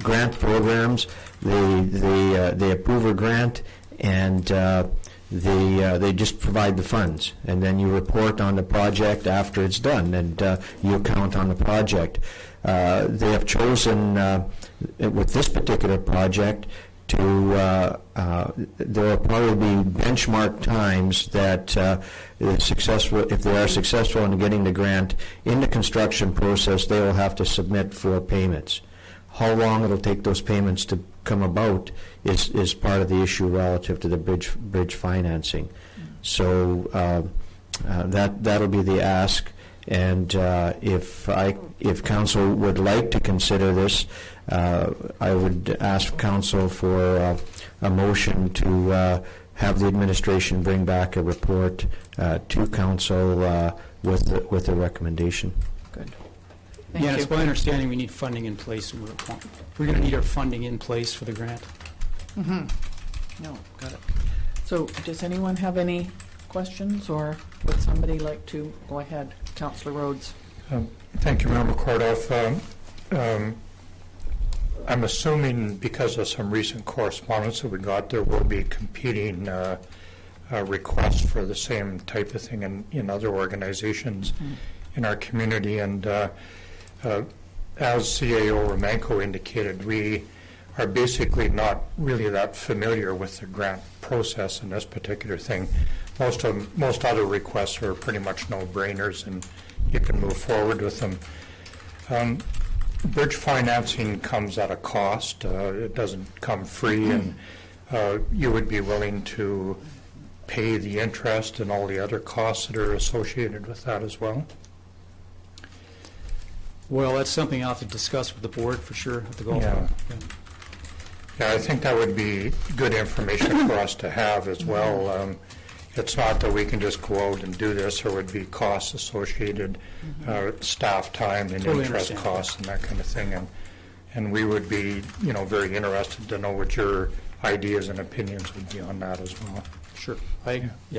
grant programs, they approve a grant and they just provide the funds, and then you report on the project after it's done, and you count on the project. They have chosen with this particular project to there will probably be benchmark times that if they are successful in getting the grant in the construction process, they will have to submit for payments. How long it'll take those payments to come about is part of the issue relative to the bridge financing. So that'll be the ask. And if council would like to consider this, I would ask council for a motion to have the administration bring back a report to council with a recommendation. Good. Yeah, Thank it's you. my understanding we need funding in place. And we're going to need our funding in place for the grant. No, got it. So does anyone have any questions, or would somebody like to go ahead? Councillor Rhodes. Thank you, Member Kordoff. I'm assuming because of some recent correspondence that we got, there will be competing requests for the same type of thing in other organizations in our community. And as CAO Romanko indicated, we are basically not really that familiar with the grant process in this particular thing. Most other requests are pretty much no-brainers, and you can move forward with them. Bridge financing comes at a cost. It doesn't come free, and you would be willing to pay the interest and all the other costs that are associated with that as well? Well, that's something I'll have to discuss with the board for sure at the golf Yeah. club. Yeah, I think that would be good information for us to have as well. It's not that we can just go out and do this. There would be costs associated, staff time and Totally interest understand. costs and that kind of thing. And we would be, very interested to know what your ideas and opinions would be on that as well. Sure.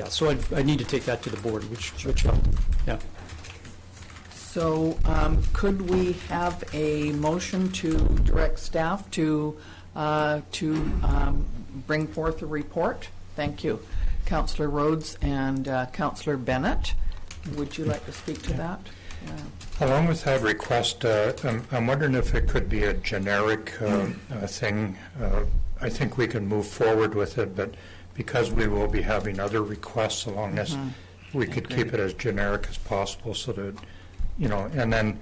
So I need to take that to the board, which yeah. So could we have a motion to direct staff to bring forth a report? Thank you. Councillor Rhodes and Councillor Bennett, would you like to speak to that? Along with that request, I'm wondering if it could be a generic thing. I think we can move forward with it, but because we will be having other requests along this, we could keep it as generic as possible so that, and then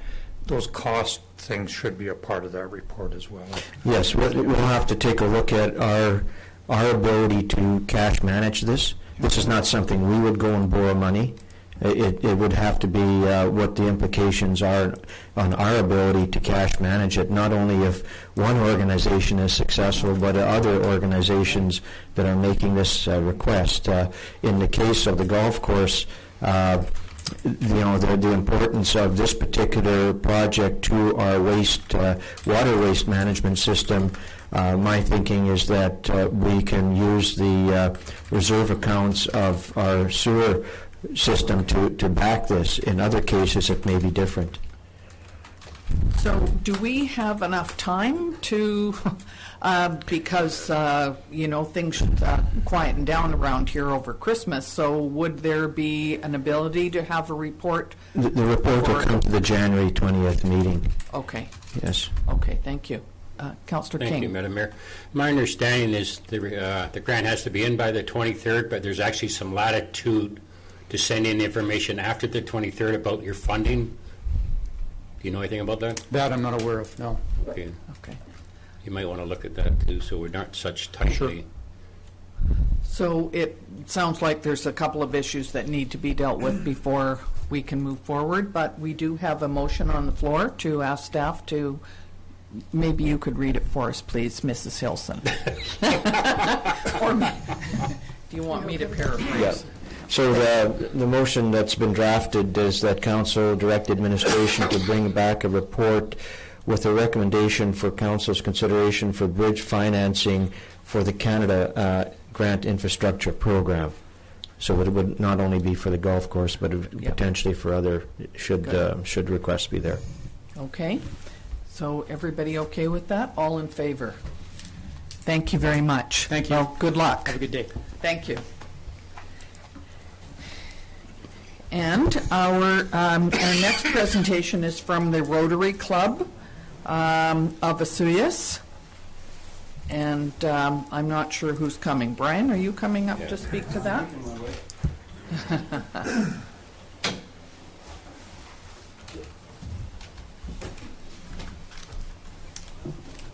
those cost things should be a part of that report as well. Yes, we'll have to take a look at our ability to cash manage this. This is not something we would go and borrow money. It would have to be what the implications are on our ability to cash manage it, not only if one organization is successful, but other organizations that are making this request. In the case of the golf course, the importance of this particular project to our water waste management system, my thinking is that we can use the reserve accounts of our sewer system to back this. In other cases, it may be different. So do we have enough time to, because, things should quieten down around here over Christmas, so would there be an ability to have a report? The report will come to the January 20th meeting. Okay. Yes. Okay, thank you. Councillor King. Thank you, Madam Mayor. My understanding is the grant has to be in by the 23rd, but there's actually some latitude to send in information after the 23rd about your funding. Do you know anything about that? That I'm not aware of, no. Okay. Okay. You might want to look at that too, so we're not such tightly. Sure. So it sounds like there's a couple of issues that need to be dealt with before we can move forward, but we do have a motion on the floor to ask staff to, maybe you could read it for us, please, Mrs. Hilson. Or me. Do you want me to paraphrase? Yeah. So the motion that's been drafted is that council direct administration to bring back a report with a recommendation for council's consideration for bridge financing for the Canada Grant Infrastructure Program. So it would not only be for the golf course, but potentially for other, should requests be there. Okay. So everybody okay with that? All in favor? Thank you very much. Thank you. Well, good luck. Have a good day. Thank you. And our next presentation is from the Rotary Club of Osoyoos. And I'm not sure who's coming. Brian, are you coming up to speak to that?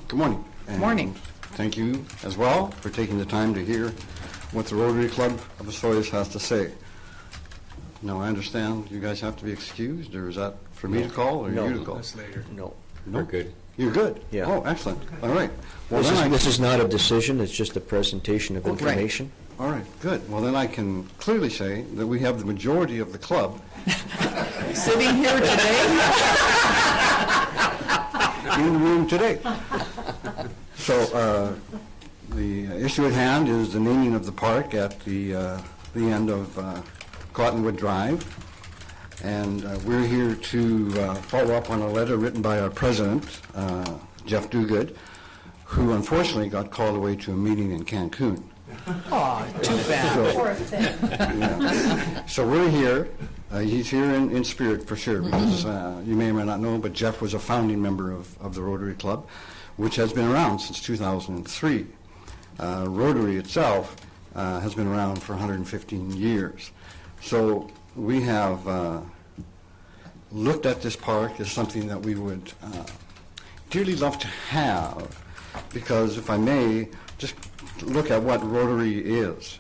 Good morning. Good morning. Thank you as well for taking the time to hear what the Rotary Club of Osoyoos has to say. Now, I understand you guys have to be excused, or is that for me to call or you to call? That's later. No. We're good. You're good? Yeah. Oh, excellent. All right. Well, This is not a decision, it's just a presentation of information. all right, good. Well, then I can clearly say that we have the majority of the club Sitting here today? in the room today. So the issue at hand is the naming of the park at the end of Cottonwood Drive. And we're here to follow up on a letter written by our president, Jeff Duguid, who unfortunately got called away to a meeting in Cancun. Oh, too bad. Poor thing. Yeah. So we're here. He's here in spirit for sure, because you may or may not know, but Jeff was a founding member of the Rotary Club, which has been around since 2003. Rotary itself has been around for 115 years. So we have looked at this park as something that we would dearly love to have, because if I may, just look at what Rotary is.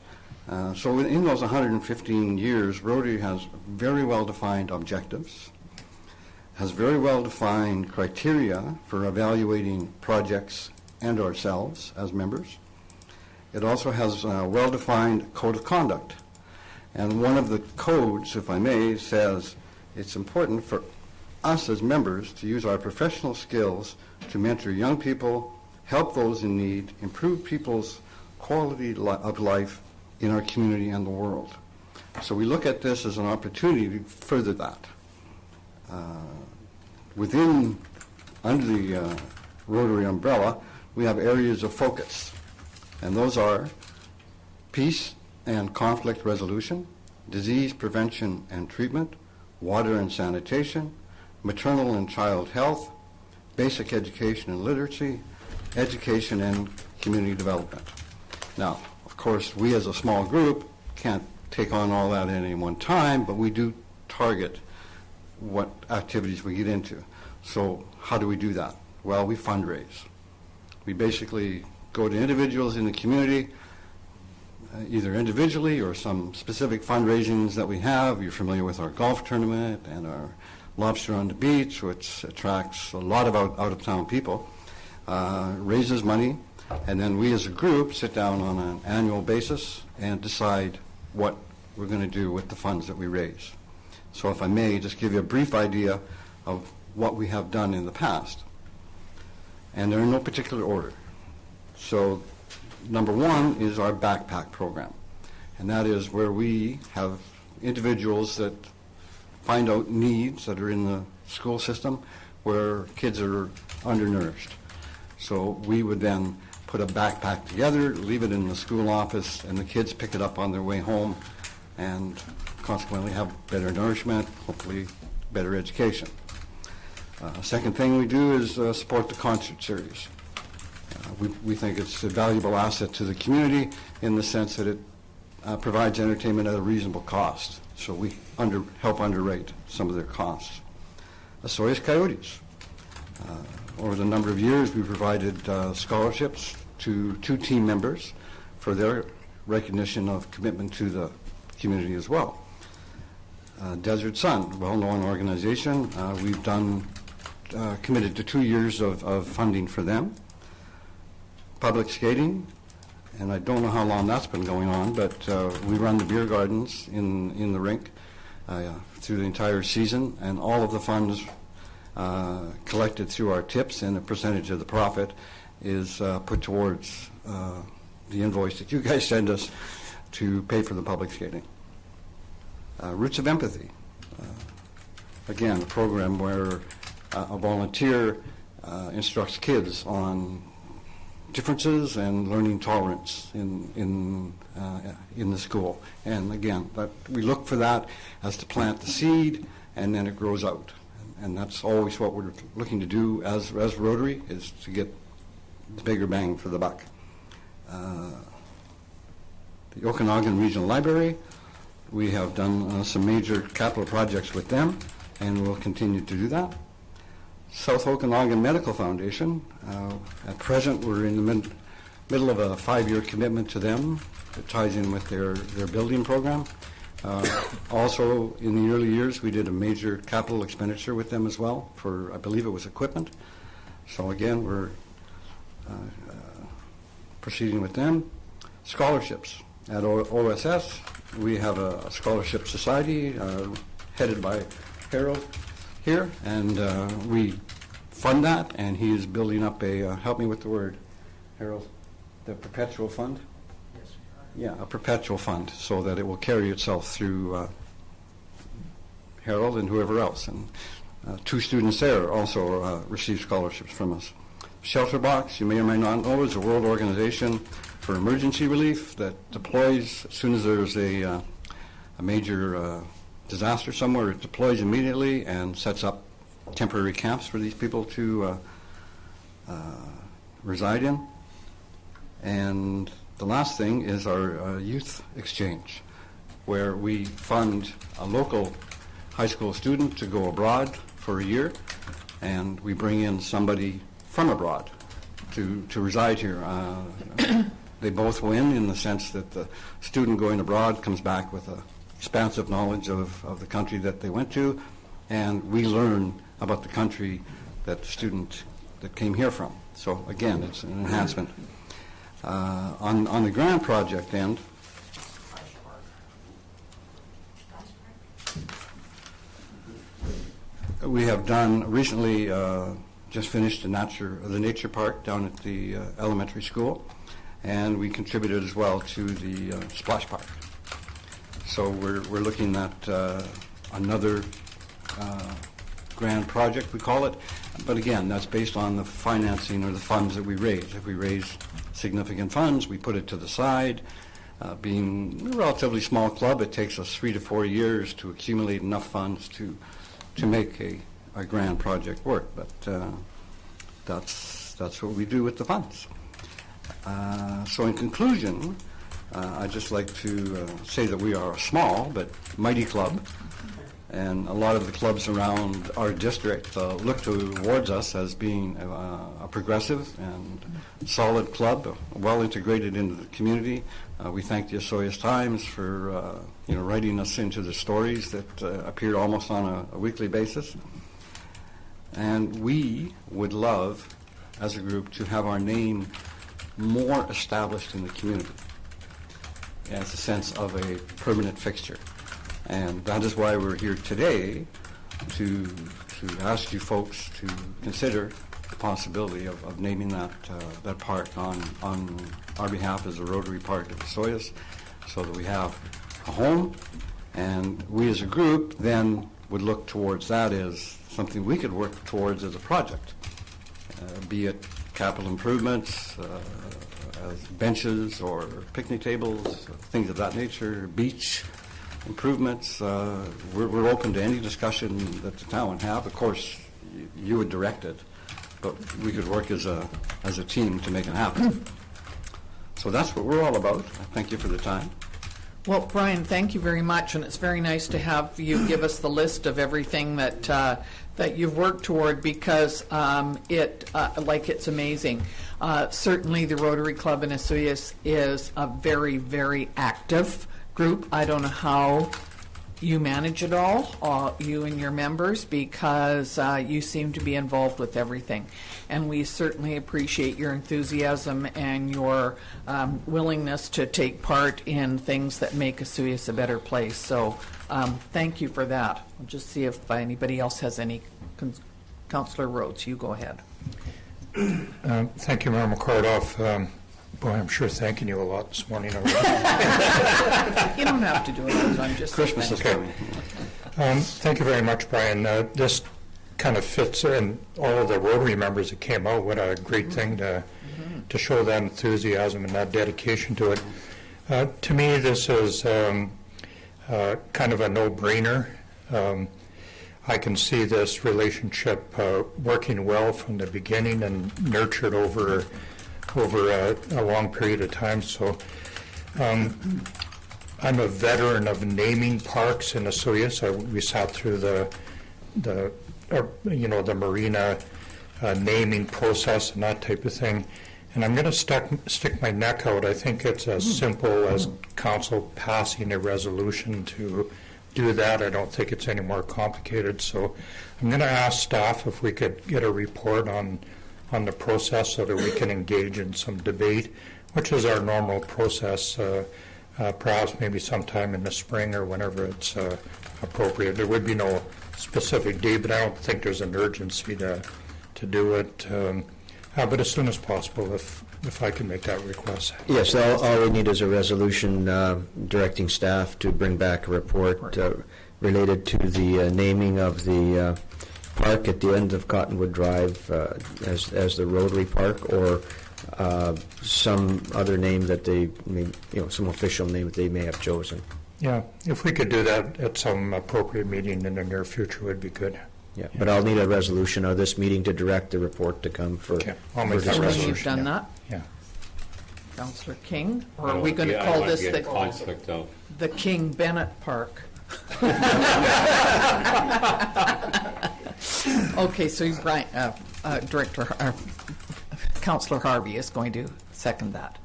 So in those 115 years, Rotary has very well-defined objectives, has very well-defined criteria for evaluating projects and ourselves as members. It also has a well-defined code of conduct. And one of the codes, if I may, says it's important for us as members to use our professional skills to mentor young people, help those in need, improve people's quality of life in our community and the world. So we look at this as an opportunity to further that. Under the Rotary umbrella, we have areas of focus, and those are peace and conflict resolution, disease prevention and treatment, water and sanitation, maternal and child health, basic education and literacy, education and community development. Now, of course, we as a small group can't take on all that at any one time, but we do target what activities we get into. So how do we do that? Well, we fundraise. We basically go to individuals in the community, either individually or some specific fundraisings that we have. You're familiar with our golf tournament and our Lobster on the Beach, which attracts a lot of out-of-town people, raises money, and then we as a group sit down on an annual basis and decide what we're going to do with the funds that we raise. So if I may, just give you a brief idea of what we have done in the past. And they're in no particular order. So number one is our backpack program. And that is where we have individuals that find out needs that are in the school system where kids are undernourished. So we would then put a backpack together, leave it in the school office, and the kids pick it up on their way home and consequently have better nourishment, hopefully better education. Second thing we do is support the concert series. We think it's a valuable asset to the community in the sense that it provides entertainment at a reasonable cost. So we help underrate some of their costs. Osoyoos Coyotes. Over the number of years, we provided scholarships to 2 team members for their recognition of commitment to the community as well. Desert Sun, well-known organization. We've committed to 2 years of funding for them. Public skating, and I don't know how long that's been going on, but we run the beer gardens in the rink through the entire season, and all of the funds collected through our tips and a percentage of the profit is put towards the invoice that you guys send us to pay for the public skating. Roots of Empathy. Again, a program where a volunteer instructs kids on differences and learning tolerance in the school. And again, we look for that as to plant the seed, and then it grows out. And that's always what we're looking to do as Rotary, is to get the bigger bang for the buck. The Okanagan Regional Library, we have done some major capital projects with them, and we'll continue to do that. South Okanagan Medical Foundation, at present we're in the middle of a 5-year commitment to them. It ties in with their building program. Also, in the early years, we did a major capital expenditure with them as well for, I believe it was equipment. So again, we're proceeding with them. Scholarships. At OSS, we have a scholarship society headed by Harold here, and we fund that, and he is building up a, help me with the word, Harold, the perpetual fund? Yes. Yeah, a perpetual fund, so that it will carry itself through Harold and whoever else. And 2 students there also receive scholarships from us. Shelter Box, you may or may not know, is a world organization for emergency relief that deploys as soon as there's a major disaster somewhere. It deploys immediately and sets up temporary camps for these people to reside in. And the last thing is our youth exchange, where we fund a local high school student to go abroad for a year, and we bring in somebody from abroad to reside here. They both win in the sense that the student going abroad comes back with a expansive knowledge of the country that they went to, and we learn about the country that the student that came here from. So again, it's an enhancement. On the grant project end, we have done recently, just finished the nature park down at the elementary school, and we contributed as well to the splash park. So we're looking at another grand project, we call it, but again, that's based on the financing or the funds that we raise. If we raise significant funds, we put it to the side. Being a relatively small club, it takes us 3 to 4 years to accumulate enough funds to make a grand project work, but that's what we do with the funds. So in conclusion, I'd just like to say that we are a small but mighty club, and a lot of the clubs around our district look towards us as being a progressive and solid club, well integrated into the community. We thank the Osoyoos Times for writing us into the stories that appear almost on a weekly basis. And we would love, as a group, to have our name more established in the community as a sense of a permanent fixture. And that is why we're here today, to ask you folks to consider the possibility of naming that park on our behalf as a Rotary Park of Osoyoos, so that we have a home, and we as a group then would look towards that as something we could work towards as a project, be it capital improvements, as benches or picnic tables, things of that nature, beach improvements. We're open to any discussion that the town would have. Of course, you would direct it, but we could work as a team to make it happen. So that's what we're all about. Thank you for the time. Well, Brian, thank you very much, and it's very nice to have you give us the list of everything that you've worked toward, because it's amazing. Certainly, the Rotary Club in Osoyoos is a very, very active group. I don't know how you manage it all, you and your members, because you seem to be involved with everything. And we certainly appreciate your enthusiasm and your willingness to take part in things that make Osoyoos a better place. So thank you for that. I'll just see if anybody else has any. Councillor Rhodes, you go ahead. Thank you, Mayor McCardoff. Boy, I'm sure thanking you a lot this morning already. You don't have to do it all the time, just Christmas is coming. Thank you very much, Brian. This kind of fits in all of the Rotary members that came out. What a great thing to show that enthusiasm and that dedication to it. To me, this is kind of a no-brainer. I can see this relationship working well from the beginning and nurtured over a long period of time. So I'm a veteran of naming parks in Osoyoos. We sat through the marina naming process and that type of thing. And I'm going to stick my neck out. I think it's as simple as council passing a resolution to do that. I don't think it's any more complicated. So I'm going to ask staff if we could get a report on the process so that we can engage in some debate, which is our normal process, perhaps maybe sometime in the spring or whenever it's appropriate. There would be no specific date, but I don't think there's an urgency to do it. But as soon as possible, if I can make that request. Yes, all we need is a resolution directing staff to bring back a report related to the naming of the park at the end of Cottonwood Drive as the Rotary Park, or some other name that they may, some official name that they may have chosen. Yeah, if we could do that at some appropriate meeting in the near future, would be good. Yeah, but I'll need a resolution of this meeting to direct the report to come for. Okay, I'll make that discussion. resolution. You've done that? Yeah. Councillor King? Or are we going to call this the King Bennett Park? Okay, so Brian, Councillor Harvey is going to second that.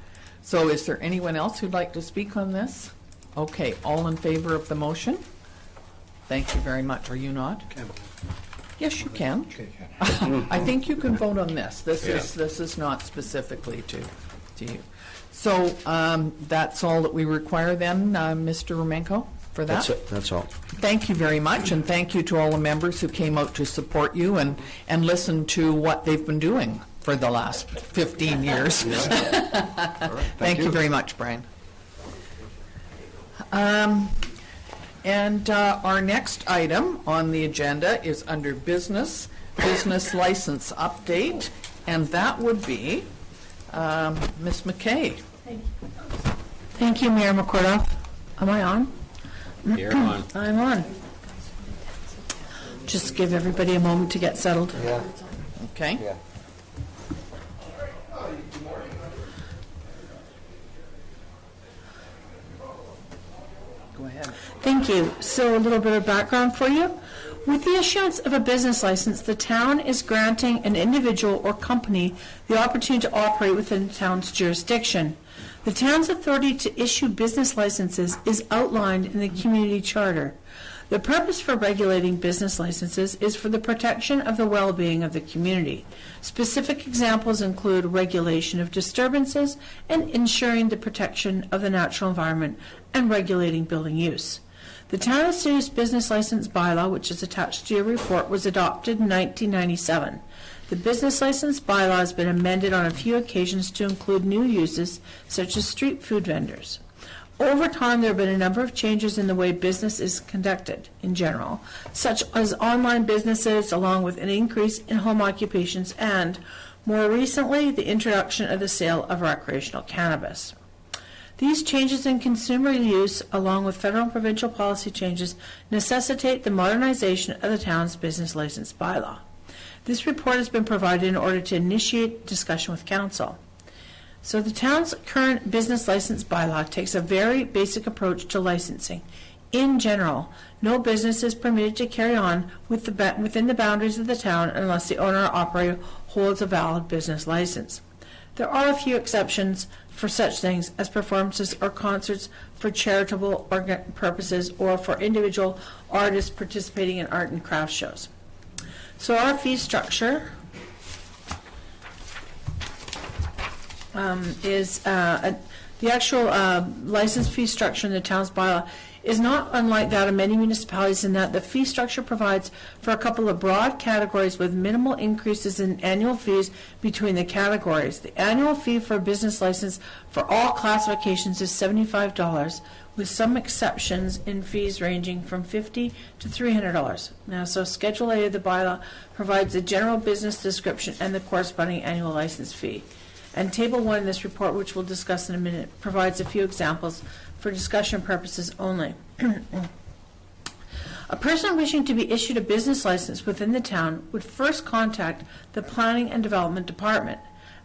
So is there anyone else who'd like to speak on this? Okay, all in favor of the motion? Thank you very much. Are you not? Yes, you can. I think you can vote on this. This is not specifically to you. So that's all that we require then, Mr. Romenko, for that? That's it. That's all. Thank you very much, and thank you to all the members who came out to support you and listen to what they've been doing for the last 15 years. Thank you very much, Brian. And our next item on the agenda is under business license update, and that would be Ms. McKay. Thank you, Mayor McCordoff. Am I on? You're on. I'm on. Just give everybody a moment to get settled. Yeah. Okay. Yeah. Go ahead. Thank you. So a little bit of background for you. With the issuance of a business license, the town is granting an individual or company the opportunity to operate within the town's jurisdiction. The town's authority to issue business licenses is outlined in the community charter. The purpose for regulating business licenses is for the protection of the well-being of the community. Specific examples include regulation of disturbances and ensuring the protection of the natural environment and regulating building use. The Town of Osoyoos Business License Bylaw, which is attached to your report, was adopted in 1997. The business license bylaw has been amended on a few occasions to include new uses, such as street food vendors. Over time, there have been a number of changes in the way business is conducted in general, such as online businesses, along with an increase in home occupations and, more recently, the introduction of the sale of recreational cannabis. These changes in consumer use, along with federal and provincial policy changes, necessitate the modernization of the town's business license bylaw. This report has been provided in order to initiate discussion with council. So the town's current business license bylaw takes a very basic approach to licensing. In general, no business is permitted to carry on within the boundaries of the town unless the owner or operator holds a valid business license. There are a few exceptions for such things as performances or concerts for charitable purposes or for individual artists participating in art and craft shows. So our fee structure is the actual license fee structure in the town's bylaw is not unlike that of many municipalities in that the fee structure provides for a couple of broad categories with minimal increases in annual fees between the categories. The annual fee for a business license for all classifications is $75, with some exceptions in fees ranging from $50 to $300. Now, so Schedule A of the bylaw provides a general business description and the corresponding annual license fee. And Table 1 in this report, which we'll discuss in a minute, provides a few examples for discussion purposes only. A person wishing to be issued a business license within the town would first contact the Planning and Development Department.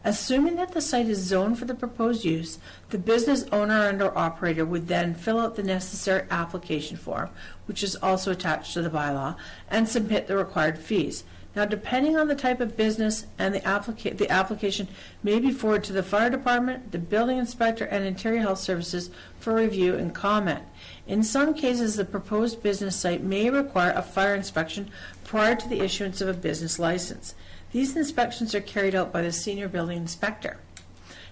Assuming that the site is zoned for the proposed use, the business owner and or operator would then fill out the necessary application form, which is also attached to the bylaw, and submit the required fees. Now, depending on the type of business and the application may be forwarded to the fire department, the building inspector, and Interior Health Services for review and comment. In some cases, the proposed business site may require a fire inspection prior to the issuance of a business license. These inspections are carried out by the senior building inspector.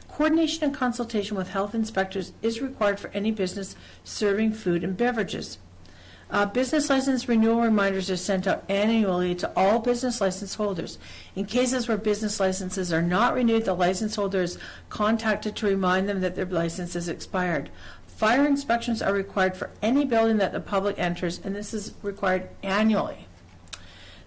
Coordination and consultation with health inspectors is required for any business serving food and beverages. Business license renewal reminders are sent out annually to all business license holders. In cases where business licenses are not renewed, the license holder is contacted to remind them that their license is expired. Fire inspections are required for any building that the public enters, and this is required annually.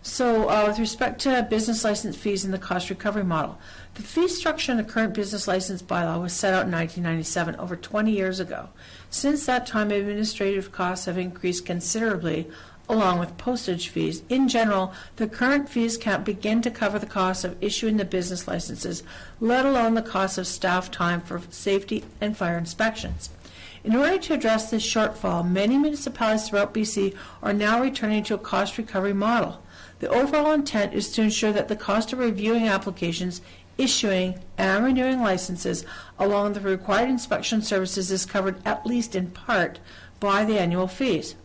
So with respect to business license fees and the cost recovery model, the fee structure in the current business license bylaw was set out in 1997, over 20 years ago. Since that time, administrative costs have increased considerably, along with postage fees. In general, the current fees can't begin to cover the cost of issuing the business licenses, let alone the cost of staff time for safety and fire inspections. In order to address this shortfall, many municipalities throughout BC are now returning to a cost recovery model. The overall intent is to ensure that the cost of reviewing applications, issuing, and renewing licenses, along with the required inspection services, is covered at least in part by the annual fees.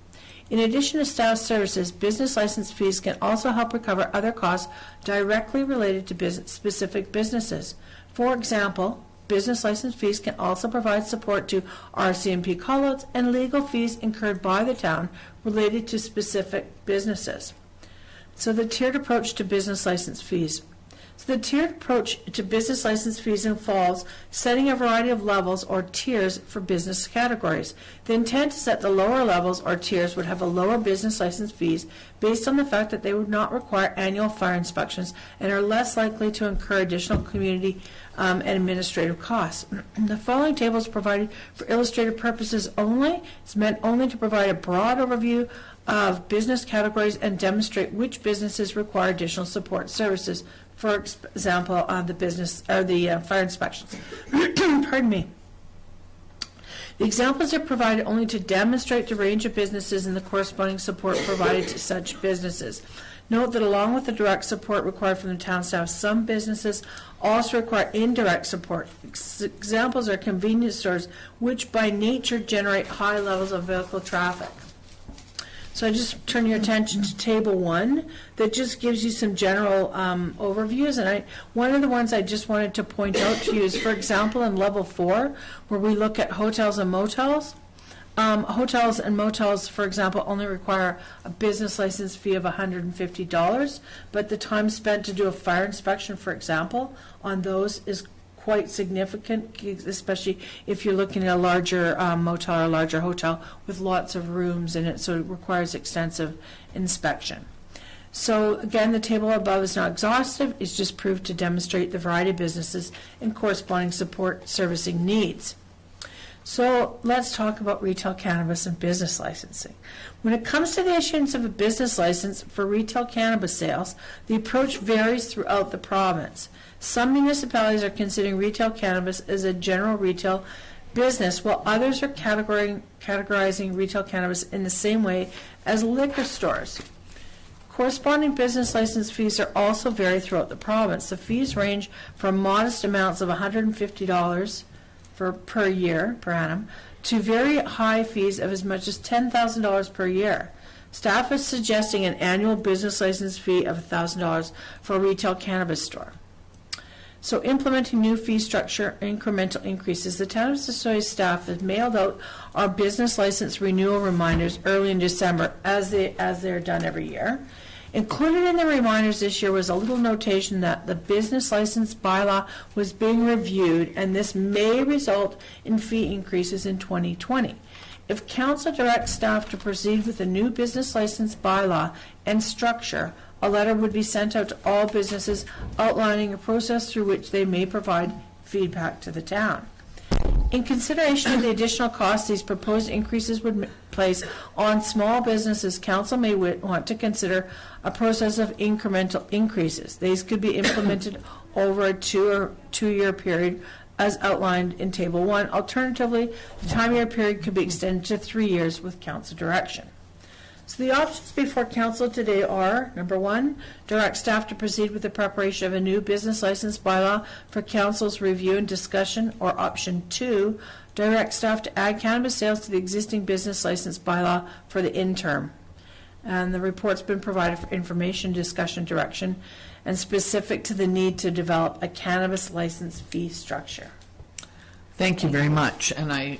In addition to staff services, business license fees can also help recover other costs directly related to specific businesses. For example, business license fees can also provide support to RCMP callouts and legal fees incurred by the town related to specific businesses. So the tiered approach to business license fees. So the tiered approach to business license fees involves setting a variety of levels or tiers for business categories. The intent is that the lower levels or tiers would have a lower business license fees based on the fact that they would not require annual fire inspections and are less likely to incur additional community and administrative costs. The following table is provided for illustrative purposes only. It's meant only to provide a broad overview of business categories and demonstrate which businesses require additional support services. For example, the business or the fire inspections. Pardon me. The examples are provided only to demonstrate the range of businesses and the corresponding support provided to such businesses. Note that along with the direct support required from the town staff, some businesses also require indirect support. Examples are convenience stores, which by nature generate high levels of vehicle traffic. So I just turn your attention to Table 1 that just gives you some general overviews. And one of the ones I just wanted to point out to you is, for example, in Level 4, where we look at hotels and motels. Hotels and motels, for example, only require a business license fee of $150, but the time spent to do a fire inspection, for example, on those is quite significant, especially if you're looking at a larger motel or a larger hotel with lots of rooms in it, so it requires extensive inspection. So again, the table above is not exhaustive, it's just proved to demonstrate the variety of businesses and corresponding support servicing needs. So let's talk about retail cannabis and business licensing. When it comes to the issuance of a business license for retail cannabis sales, the approach varies throughout the province. Some municipalities are considering retail cannabis as a general retail business, while others are categorizing retail cannabis in the same way as liquor stores. Corresponding business license fees are also vary throughout the province. The fees range from modest amounts of $150 per year, per annum, to very high fees of as much as $10,000 per year. Staff is suggesting an annual business license fee of $1,000 for a retail cannabis store. So implementing new fee structure, incremental increases. The town of Osoyoos staff has mailed out our business license renewal reminders early in December, as they're done every year. Included in the reminders this year was a little notation that the business license bylaw was being reviewed, and this may result in fee increases in 2020. If council directs staff to proceed with the new business license bylaw and structure, a letter would be sent out to all businesses outlining a process through which they may provide feedback to the town. In consideration of the additional costs these proposed increases would place on small businesses, council may want to consider a process of incremental increases. These could be implemented over a two-year period as outlined in Table 1. Alternatively, the time-year period could be extended to 3 years with council direction. So the options before council today are, number 1, direct staff to proceed with the preparation of a new business license bylaw for council's review and discussion, or option 2, direct staff to add cannabis sales to the existing business license bylaw for the interim. And the report's been provided for information, discussion, direction, and specific to the need to develop a cannabis license fee structure. Thank you very much, and I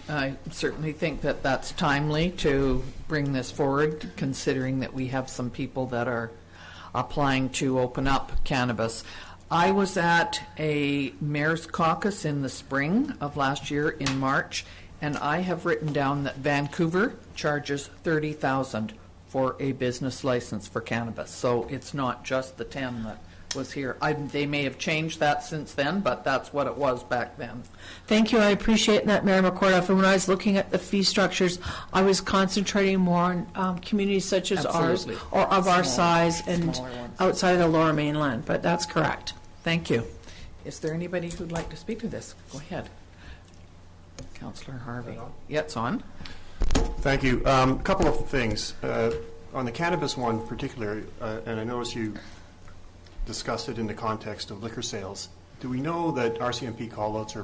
certainly think that that's timely to bring this forward, considering that we have some people that are applying to open up cannabis. I was at a mayor's caucus in the spring of last year in March, and I have written down that Vancouver charges $30,000 for a business license for cannabis. So it's not just the 10 that was here. They may have changed that since then, but that's what it was back then. Thank you. I appreciate that, Mayor McCorduff. And when I was looking at the fee structures, I was concentrating more on communities such as Absolutely. ours, or of our size and smaller ones. outside of the Lower Mainland. But that's correct. Thank you. Is there anybody who'd like to speak to this? Go ahead. Councillor Harvey. Yeah, it's on. Thank you. A couple of things. On the cannabis one in particular, and I noticed you discussed it in the context of liquor sales. Do we know that RCMP callouts are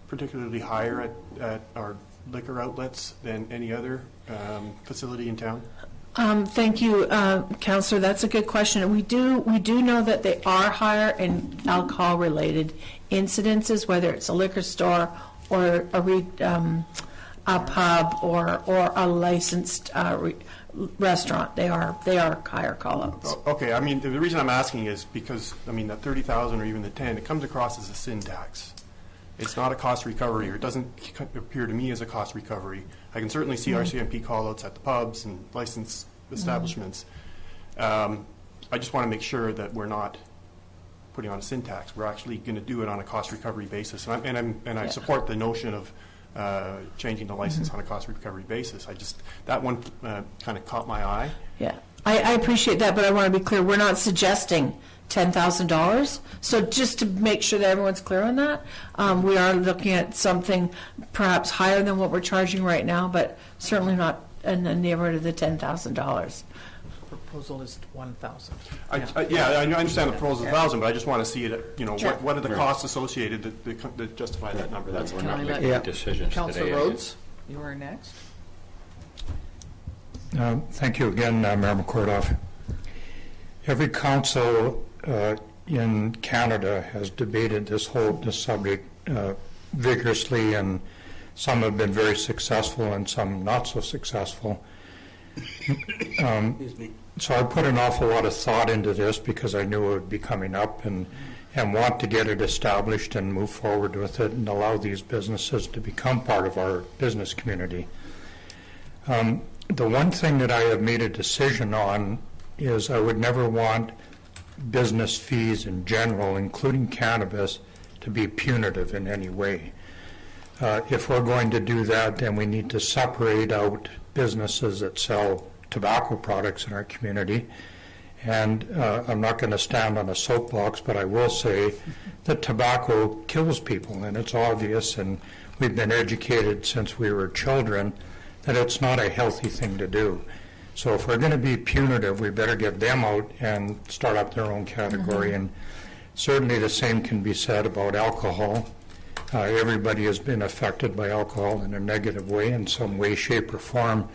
particularly higher at or liquor outlets than any other facility in town? Thank you, Councillor. That's a good question. We do know that they are higher in alcohol-related incidences, whether it's a liquor store or a pub or a licensed restaurant. They are higher call-outs. Okay, I mean, the reason I'm asking is because, I mean, the 30,000 or even the 10, it comes across as a sin tax. It's not a cost recovery, or it doesn't appear to me as a cost recovery. I can certainly see RCMP call-outs at the pubs and licensed establishments. I just want to make sure that we're not putting on a sin tax. We're actually going to do it on a cost recovery basis. And I support the notion of changing the license on a cost recovery basis. That one kind of caught my eye. Yeah, I appreciate that, but I want to be clear. We're not suggesting $10,000. So just to make sure that everyone's clear on that, we are looking at something perhaps higher than what we're charging right now, but certainly not in the neighborhood of the $10,000. Proposal is 1,000. Yeah, I understand the proposal is 1,000, but I just want to see it. Sure. What are the costs associated that justify that number? That's We're not I let making decisions Councillor today. Rhodes, you are next. Thank you again, Mayor McCordoff. Every council in Canada has debated this subject vigorously, and some have been very successful and some not so successful. So I put an awful lot of thought into this because I knew it would be coming up, and want to get it established and move forward with it and allow these businesses to become part of our business community. The one thing that I have made a decision on is I would never want business fees in general, including cannabis, to be punitive in any way. If we're going to do that, then we need to separate out businesses that sell tobacco products in our community. And I'm not going to stand on a soapbox, but I will say that tobacco kills people, and it's obvious, and we've been educated since we were children that it's not a healthy thing to do. So if we're going to be punitive, we better get them out and start up their own category. And certainly the same can be said about alcohol. Everybody has been affected by alcohol in a negative way in some way, shape, or form.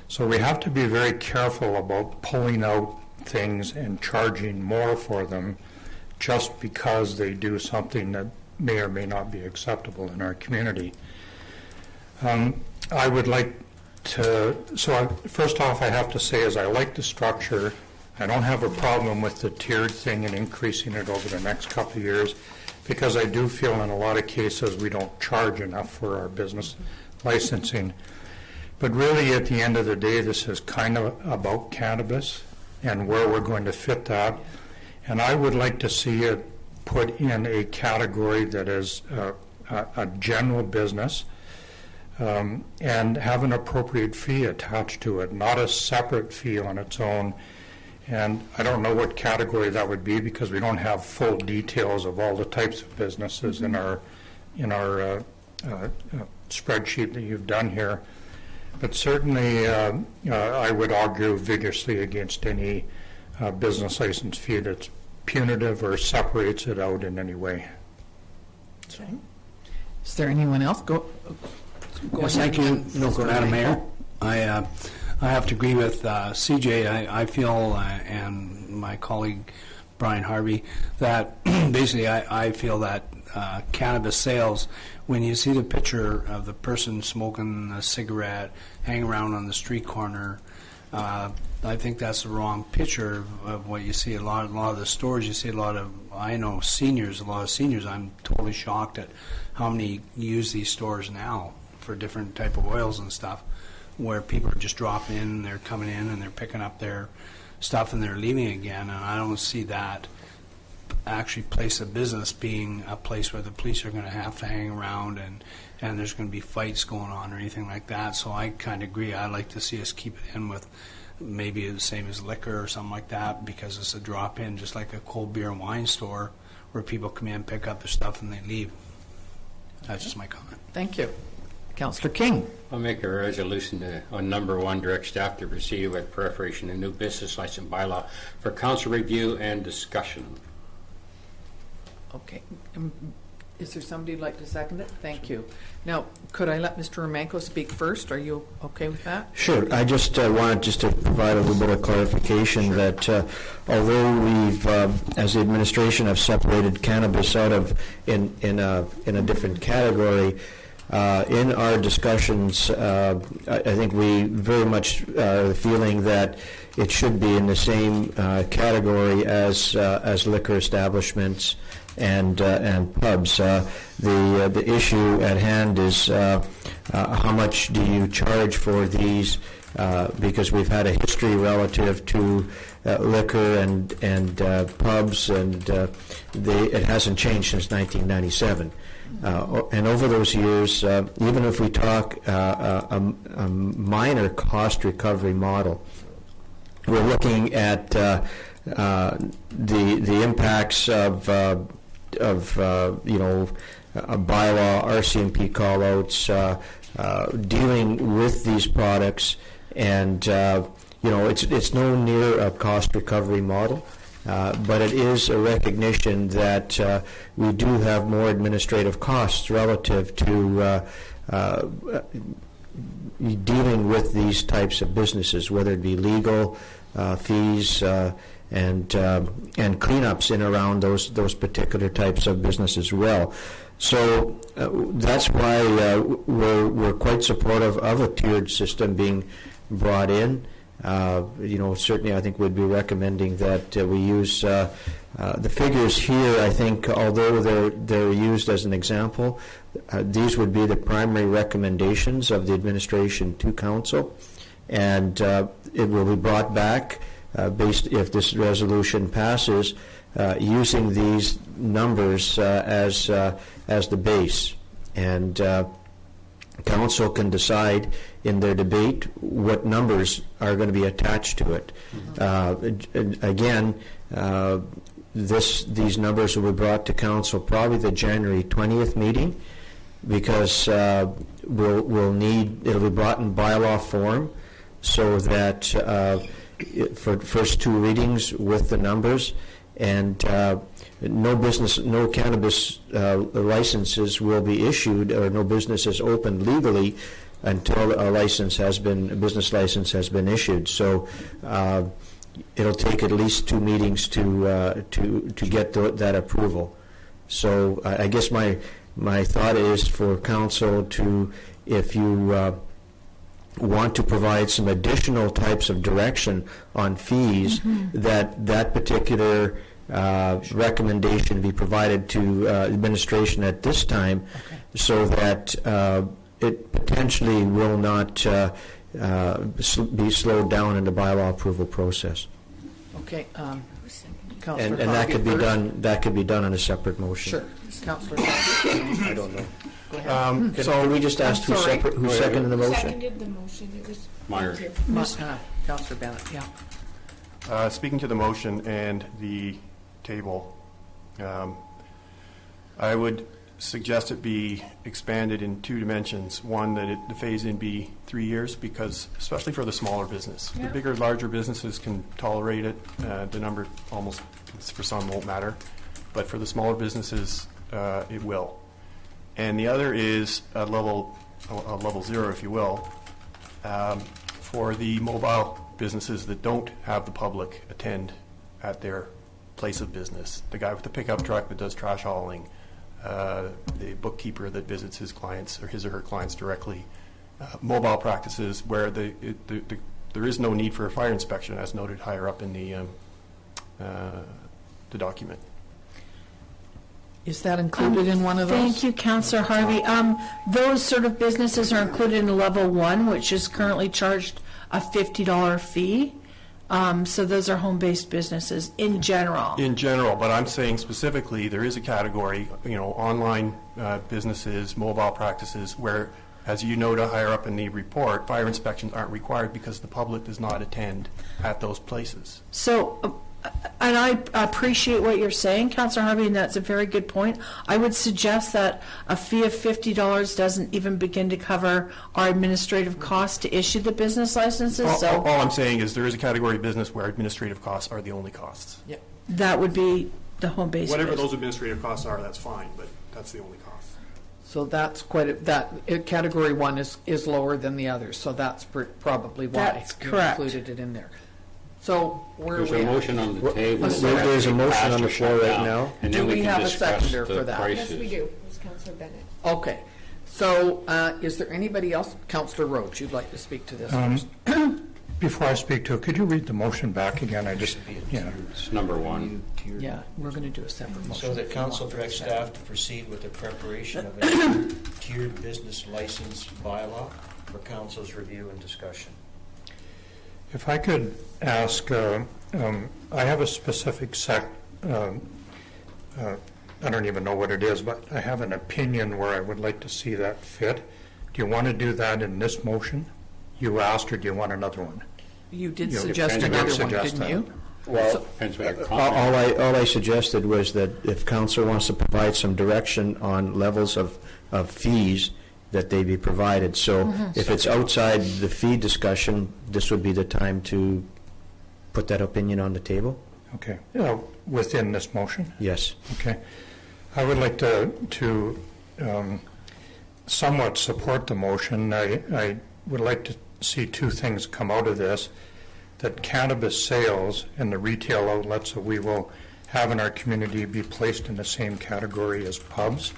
So we have to be very careful about pulling out things and charging more for them just because they do something that may or may not be acceptable in our community. I would like to, first off, I have to say is I like the structure. I don't have a problem with the tiered thing and increasing it over the next couple of years, because I do feel in a lot of cases we don't charge enough for our business licensing. But really at the end of the day, this is kind of about cannabis and where we're going to fit that. And I would like to see it put in a category that is a general business, and have an appropriate fee attached to it, not a separate fee on its own. And I don't know what category that would be because we don't have full details of all the types of businesses in our spreadsheet that you've done here. But certainly I would argue vigorously against any business license fee that's punitive or separates it out in any way. Okay. Is there anyone else? Go Yes, ahead. thank you, Madam Mayor. I have to agree with CJ. I feel, and my colleague Brian Harvey, that basically I feel that cannabis sales, when you see the picture of the person smoking a cigarette, hanging around on the street corner, I think that's the wrong picture of what you see. A lot of the stores, you see a lot of, I know seniors, a lot of seniors. I'm totally shocked at how many use these stores now for different type of oils and stuff, where people are just dropping in, they're coming in and they're picking up their stuff and they're leaving again. And I don't see that actually place of business being a place where the police are going to have to hang around and there's going to be fights going on or anything like that. So I kind of agree. I'd like to see us keep it in with maybe the same as liquor or something like that, because it's a drop-in, just like a cold beer and wine store where people come in, pick up their stuff, and they leave. That's just my comment. Thank you. Councillor King. I'll make a resolution on number 1, direct staff to proceed with preparation of new business license bylaw for council review and discussion. Okay. Is there somebody who'd like to second it? Thank you. Now, could I let Mr. Romanko speak first? Are you okay with that? Sure. I just wanted just to provide a little bit of clarification that although we've, as the administration, have separated cannabis out of in a different category, in our discussions, I think we very much are the feeling that it should be in the same category as liquor establishments and pubs. The issue at hand is how much do you charge for these? Because we've had a history relative to liquor and pubs, and it hasn't changed since 1997. And over those years, even if we talk a minor cost recovery model, we're looking at the impacts of a bylaw, RCMP callouts, dealing with these products, and it's no near a cost recovery model. But it is a recognition that we do have more administrative costs relative to dealing with these types of businesses, whether it be legal fees and cleanups in around those particular types of business as well. So that's why we're quite supportive of a tiered system being brought in. Certainly I think we'd be recommending that we use the figures here. I think although they're used as an example, these would be the primary recommendations of the administration to council, and it will be brought back based, if this resolution passes, using these numbers as the base, and council can decide in their debate what numbers are going to be attached to it. Again, these numbers will be brought to council probably the January 20th meeting, because it'll be brought in bylaw form, so that for first two readings with the numbers, and no cannabis licenses will be issued, or no business is opened legally until a business license has been issued. So it'll take at least two meetings to get that approval. So I guess my thought is for council to, if you want to provide some additional types of direction on fees, that particular recommendation be provided to administration at this time, so that it potentially will not be slowed down in the bylaw approval process. Okay. And Councillor that could be Harvey done. That could be done on a separate motion. Sure. Councillor Harvey. I don't know. Go ahead. So we just asked who seconded the motion? Seconded the motion. It was Myers. Councillor Bennett, yeah. Speaking to the motion and the table, I would suggest it be expanded in two dimensions. One, that the phase-in be 3 years, because especially for the smaller business. The bigger, larger businesses can tolerate it. The number almost, for some, won't matter. But for the smaller businesses, it will. And the other is a level 0, if you will, for the mobile businesses that don't have the public attend at their place of business. The guy with the pickup truck that does trash hauling, the bookkeeper that visits his clients or his or her clients directly, mobile practices where there is no need for a fire inspection, as noted higher up in the document. Is that included in one of those? Thank you, Councillor Harvey. Those sort of businesses are included in level 1, which is currently charged a $50 fee. So those are home-based businesses in general. In general, but I'm saying specifically there is a category, online businesses, mobile practices, where, as you noted higher up in the report, fire inspections aren't required because the public does not attend at those places. So, and I appreciate what you're saying, Councillor Harvey, and that's a very good point. I would suggest that a fee of $50 doesn't even begin to cover our administrative costs to issue the business licenses. All I'm saying is there is a category of business where administrative costs are the only costs. Yep. That would be the home-based Whatever business. those administrative costs are, that's fine, but That's the only cost. So that's category 1 is lower than the others, so that's probably why That's you correct. included it in there. So where are There's we a at? motion on the table. There's a motion on the floor right now. And Do then we we have can a discuss seconder for the that? prices. Yes, we do. It was Councillor Bennett. Okay, so is there anybody else, Councillor Rhodes, you'd like to speak to this first? Before I speak to it, could you read the motion back again? I just, It's number 1. Yeah, we're going to do a separate motion. So the council directs staff to proceed with the preparation of a tiered business license bylaw for council's review and discussion. If I could ask, I have a specific I don't even know what it is, but I have an opinion where I would like to see that fit. Do you want to do that in this motion? You asked, or do you want another one? You did You suggest did another one, suggest didn't you? Well, Depends what your comment. all I suggested was that if council wants to provide some direction on levels of fees, that they be provided. So if it's outside the fee discussion, this would be the time to put that opinion on the table? Okay. Within this motion? Yes. Okay. I would like to somewhat support the motion. I would like to see two things come out of this, that cannabis sales in the retail outlets that we will have in our community be placed in the same category as pubs,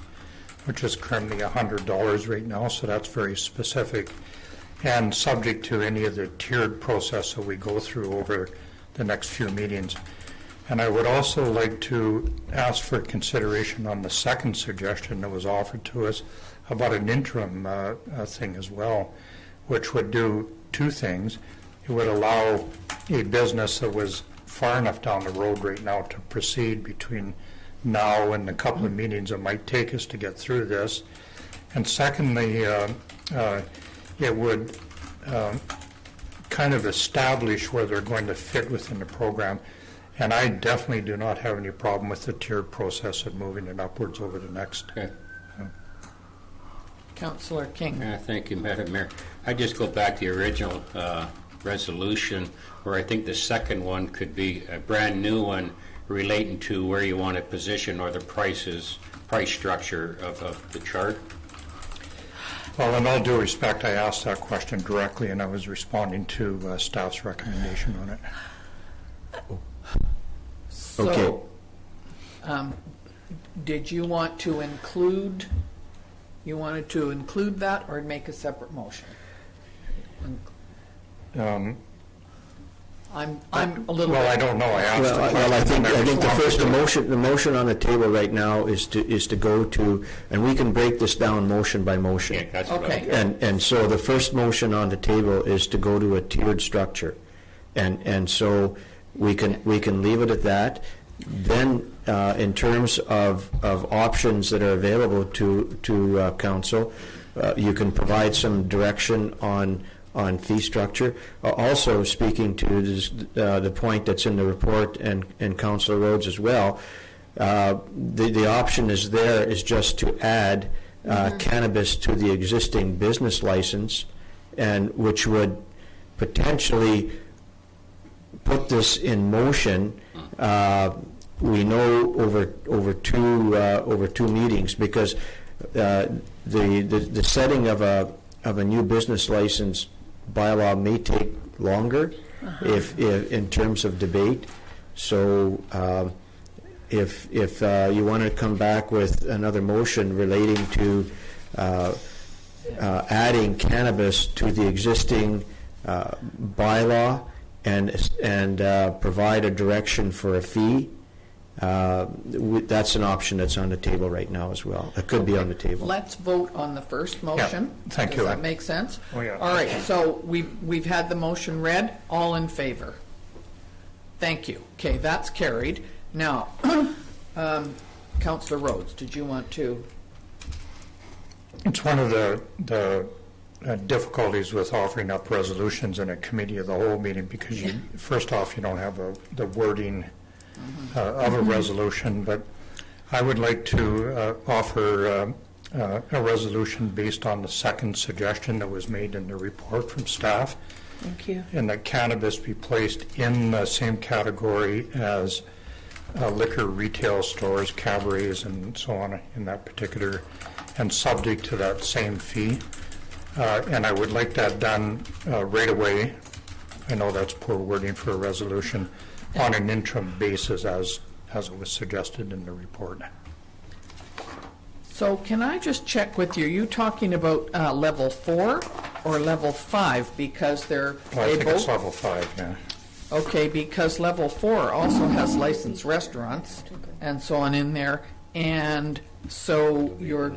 which is currently $100 right now, so that's very specific, and subject to any of the tiered process that we go through over the next few meetings. And I would also like to ask for consideration on the second suggestion that was offered to us about an interim thing as well, which would do two things. It would allow a business that was far enough down the road right now to proceed between now and the couple of meetings it might take us to get through this. And secondly, it would kind of establish where they're going to fit within the program. And I definitely do not have any problem with the tiered process of moving it upwards over the next. Okay. Councillor King. Thank you, Madam Mayor. I just go back to the original resolution, where I think the second one could be a brand new one relating to where you want to position or the price structure of the chart. Well, in all due respect, I asked that question directly, and I was responding to staff's recommendation on it. So, did you want to include, you wanted to include that or make a separate motion? I'm a little Well, bit. I don't know. I asked the question. Well, I think the first, responded the motion on the table right now is to go to, and we can break this down motion by motion. Yeah, that's what Okay. And so the first motion on the table is to go to a tiered structure. And so we can leave it at that. Then, in terms of options that are available to council, you can provide some direction on fee structure. Also, speaking to this, the point that's in the report and Councillor Rhodes as well, the option is just to add cannabis to the existing business license, and which would potentially put this in motion. We know over two meetings, because the setting of a new business license bylaw may take longer if in terms of debate. So if you want to come back with another motion relating to adding cannabis to the existing bylaw and provide a direction for a fee, that's an option that's on the table right now as well. It could be on the table. Let's vote on the first motion. thank you. Does that make sense? Oh, yeah. All right, so we've had the motion read. All in favor? Thank you. Okay, that's carried. Now, Councillor Rhodes, did you want to? It's one of the difficulties with offering up resolutions in a committee of the whole meeting, because first off, you don't have the wording of a resolution, but I would like to offer a resolution based on the second suggestion that was made in the report from staff. Thank you. And that cannabis be placed in the same category as liquor retail stores, cabarets, and so on in that particular, and subject to that same fee. And I would like that done right away. I know that's poor wording for a resolution, on an interim basis as it was suggested in the report. So can I just check with you? Are you talking about level 4 or level 5? Because they're Well, I think it's both. level 5, yeah. Okay, because level 4 also has licensed restaurants and so on in there. And so your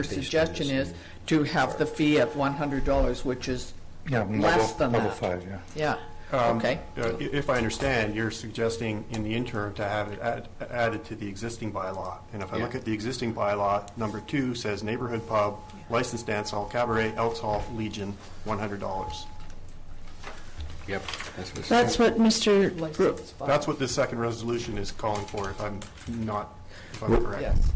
suggestion is to have the fee at $100, which is Yeah, less than level that. 5, yeah. Yeah, okay. If I understand, you're suggesting in the interim to have it added to the existing bylaw. And if I look at the existing bylaw, number 2 says neighborhood pub, licensed dance hall, cabaret, Elks Hall, Legion, $100. Yep. That's what Mr. That's what this second resolution is calling for, if I'm correct. Yes.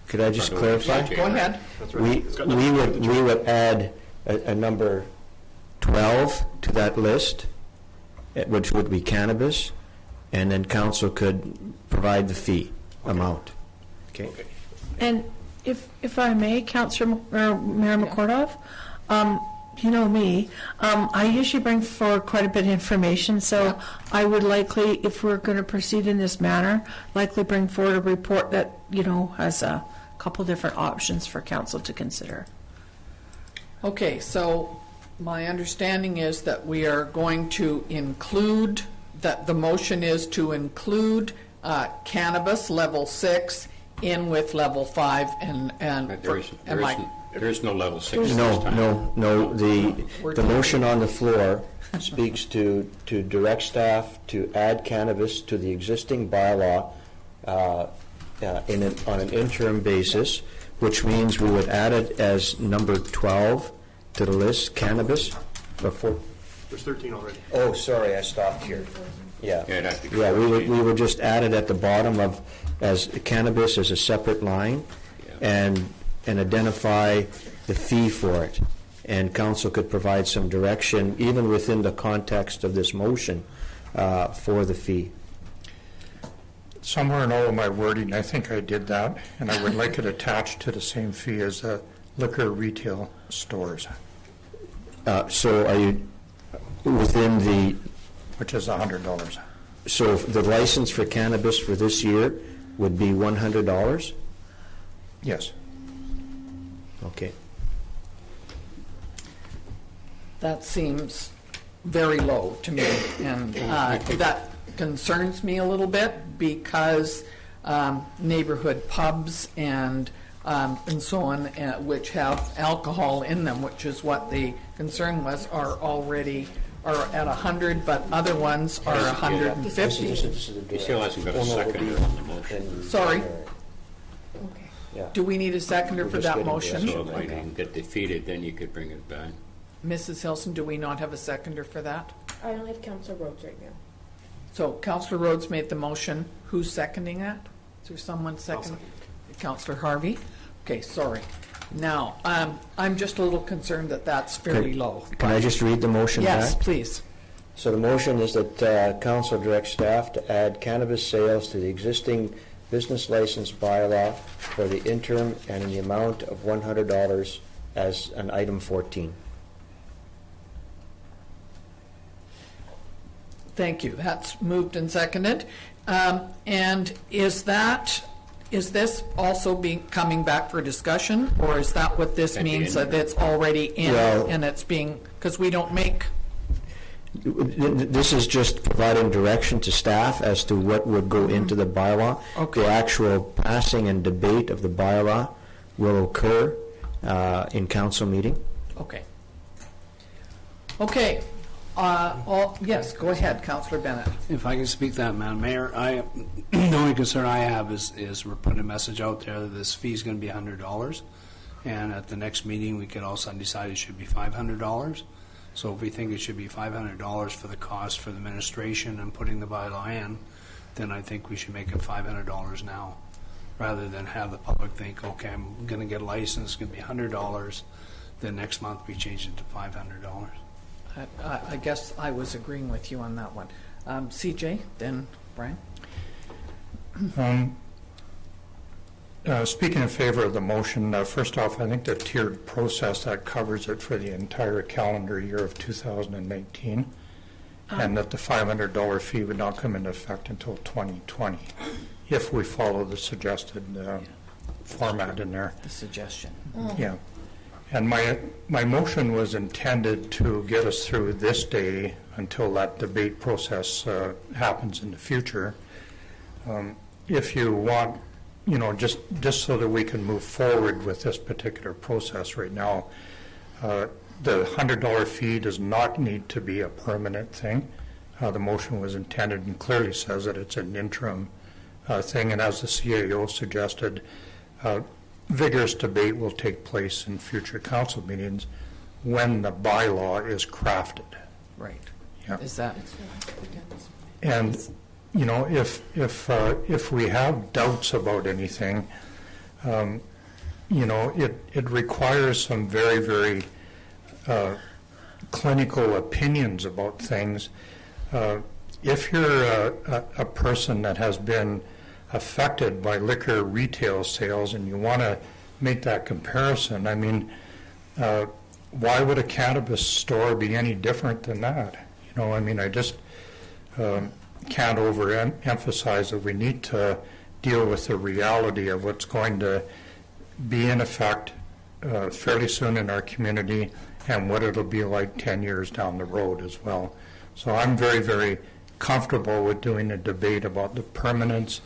Could I just clarify? Go ahead. That's right. We would add a number 12 to that list, which would be cannabis, and then council could provide the fee amount. Okay. And if I may, Councillor, or Mayor McCordov, you know me, I usually bring forward quite a bit of information, so I would likely, if we're going to proceed in this manner, likely bring forward a report that, has a couple different options for council to consider. Okay, so my understanding is that we are going to include, that the motion is to include cannabis level 6 in with level 5 and There is no level 6 this No, time. no. The motion on the floor speaks to direct staff to add cannabis to the existing bylaw on an interim basis, which means we would add it as number 12 to the list, cannabis. Before. There's 13 already. Oh, sorry, I stopped here. Yeah. Yeah, that'd be Yeah, we correct. would just add it at the bottom as cannabis as a separate line, and identify the fee for it. And council could provide some direction, even within the context of this motion, for the fee. Somewhere in all of my wording, I think I did that, and I would like it attached to the same fee as the liquor retail stores, So are you within the, which is $100. so if the license for cannabis for this year would be $100? Yes. Okay. That seems very low to me, and that concerns me a little bit because neighborhood pubs and so on, which have alcohol in them, which is what the concern was, are at 100, but other ones are 150. He still hasn't got a seconder on the motion. Sorry, Yeah. do we need a seconder for that motion? So if I can get defeated, then you could bring it back. Mrs. Hilson, do we not have a seconder for that? I only have Councillor Rhodes right now. So Councillor Rhodes made the motion. Who's seconding that? Is there someone seconding? Councillor Harvey? Okay, sorry. Now, I'm just a little concerned that that's fairly low. Can I just read the motion back? Yes, please. So the motion is that council directs staff to add cannabis sales to the existing business license bylaw for the interim and in the amount of $100 as an item 14. Thank you. That's moved and seconded. And is this also coming back for discussion, or is that what this At the means, end. that it's already in Well- and it's being, because we don't make, This is just providing direction to staff as to what would go into the bylaw. Okay. The actual passing and debate of the bylaw will occur in council meeting. okay. Okay. Yes, go ahead, Councillor Bennett. If I can speak to that, Madam Mayor, the only concern I have is we're putting a message out there that this fee is going to be $100, and at the next meeting, we could all of a sudden decide it should be $500. So if we think it should be $500 for the cost for the administration and putting the bylaw in, then I think we should make it $500 now, rather than have the public think, okay, I'm going to get a license, it's going to be $100, then next month we change it to $500. I guess I was agreeing with you on that one. CJ, then Brian? Speaking in favor of the motion, first off, I think the tiered process that covers it for the entire calendar year of 2019, and that the $500 fee would not come into effect until 2020, if we follow the suggested format in there. The suggestion. Yeah. And my motion was intended to get us through this day until that debate process happens in the future. If you want, just so that we can move forward with this particular process right now, the $100 fee does not need to be a permanent thing. The motion was intended and clearly says that it's an interim thing, and as the CAO suggested, vigorous debate will take place in future council meetings when the bylaw is crafted. Right. Yeah. Is that? And if we have doubts about anything, it requires some very, very clinical opinions about things. If you're a person that has been affected by liquor retail sales and you want to make that comparison, I mean, why would a cannabis store be any different than that? I just can't overemphasize that we need to deal with the reality of what's going to be in effect fairly soon in our community and what it'll be like 10 years down the road as well. So I'm very, very comfortable with doing a debate about the permanence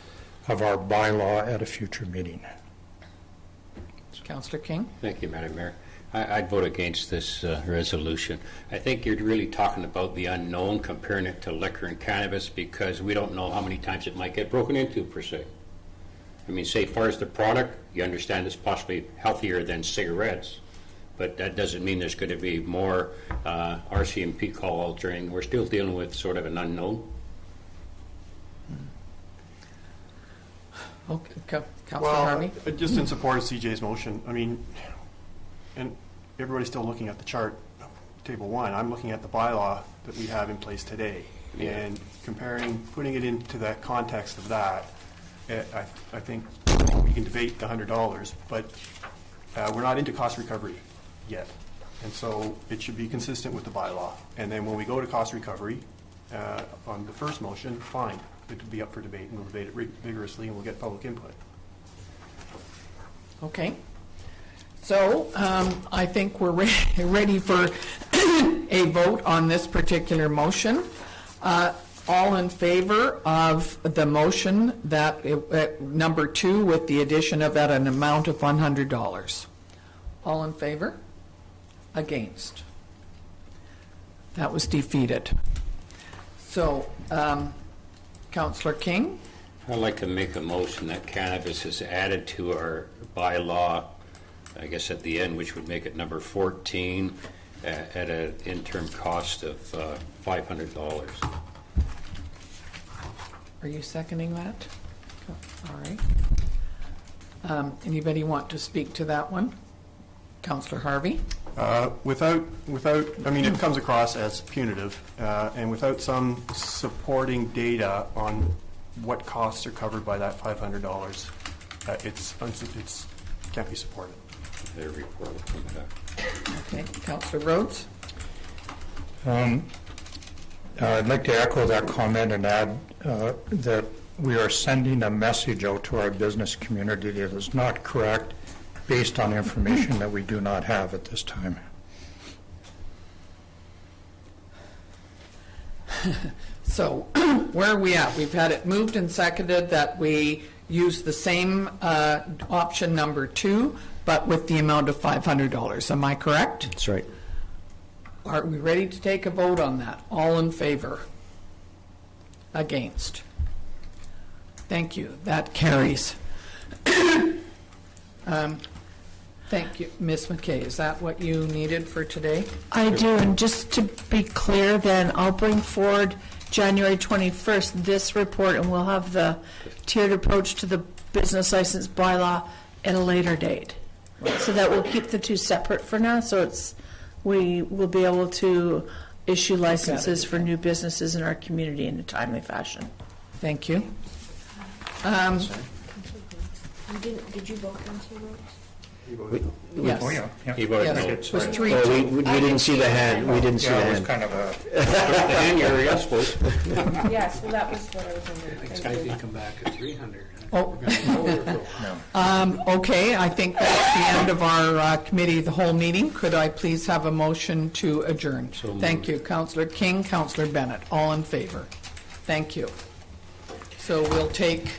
of our bylaw at a future meeting. Councillor King? Thank you, Madam Mayor. I'd vote against this resolution. I think you're really talking about the unknown, comparing it to liquor and cannabis, because we don't know how many times it might get broken into, per se. I mean, say, as far as the product, you understand it's possibly healthier than cigarettes, but that doesn't mean there's going to be more RCMP call-out during. We're still dealing with sort of an unknown. Okay, Councillor Harvey? Just in support of CJ's motion, and everybody's still looking at the chart, table 1. I'm looking at the bylaw that we have in place today, and putting it into that context of that, I think we can debate the $100, but we're not into cost recovery yet, and so it should be consistent with the bylaw. And then when we go to cost recovery on the first motion, fine, it will be up for debate, and we'll debate it vigorously, and we'll get public input. Okay. So I think we're ready for a vote on this particular motion. All in favor of the motion that number 2 with the addition of that an amount of $100? All in favor? Against? That was defeated. So, Councillor King? I'd like to make a motion that cannabis is added to our bylaw, I guess at the end, which would make it number 14 at an interim cost of $500. Are you seconding that? All right. Anybody want to speak to that one? Councillor Harvey? It comes across as punitive, and without some supporting data on what costs are covered by that $500, it's can't be supported. Their report will come back. Okay, Councillor Rhodes? I'd like to echo that comment and add that we are sending a message out to our business community that is not correct based on information that we do not have at this time. So where are we at? We've had it moved and seconded that we use the same option number 2, but with the amount of $500. Am I correct? That's right. Are we ready to take a vote on that? All in favor? Against? Thank you. That carries. Thank you. Ms. McKay, is that what you needed for today? I do, and just to be clear then, I'll bring forward January 21st this report, and we'll have the tiered approach to the business license bylaw at a later date. So that we'll keep the 2 separate for now, so we will be able to issue licenses for new businesses in our community in a timely fashion. Thank you. Did you vote, Councilor Rhodes? Yes. Oh, yeah. He voted Yes, no. it was Sorry. 3-2. Well, we didn't see the hand, we didn't see the Yeah, it was hand. kind of a, The hand, you're a yes vote. Yes, well, that was what I was wondering. Next Thank time you. they come back at 300. Oh. we're gonna know where we're going. Okay, I think that's the end of our committee, the whole meeting. Could I please have a motion to adjourn? So moved. Thank you, Councillor King, Councillor Bennett, all in favor. Thank you. So we'll take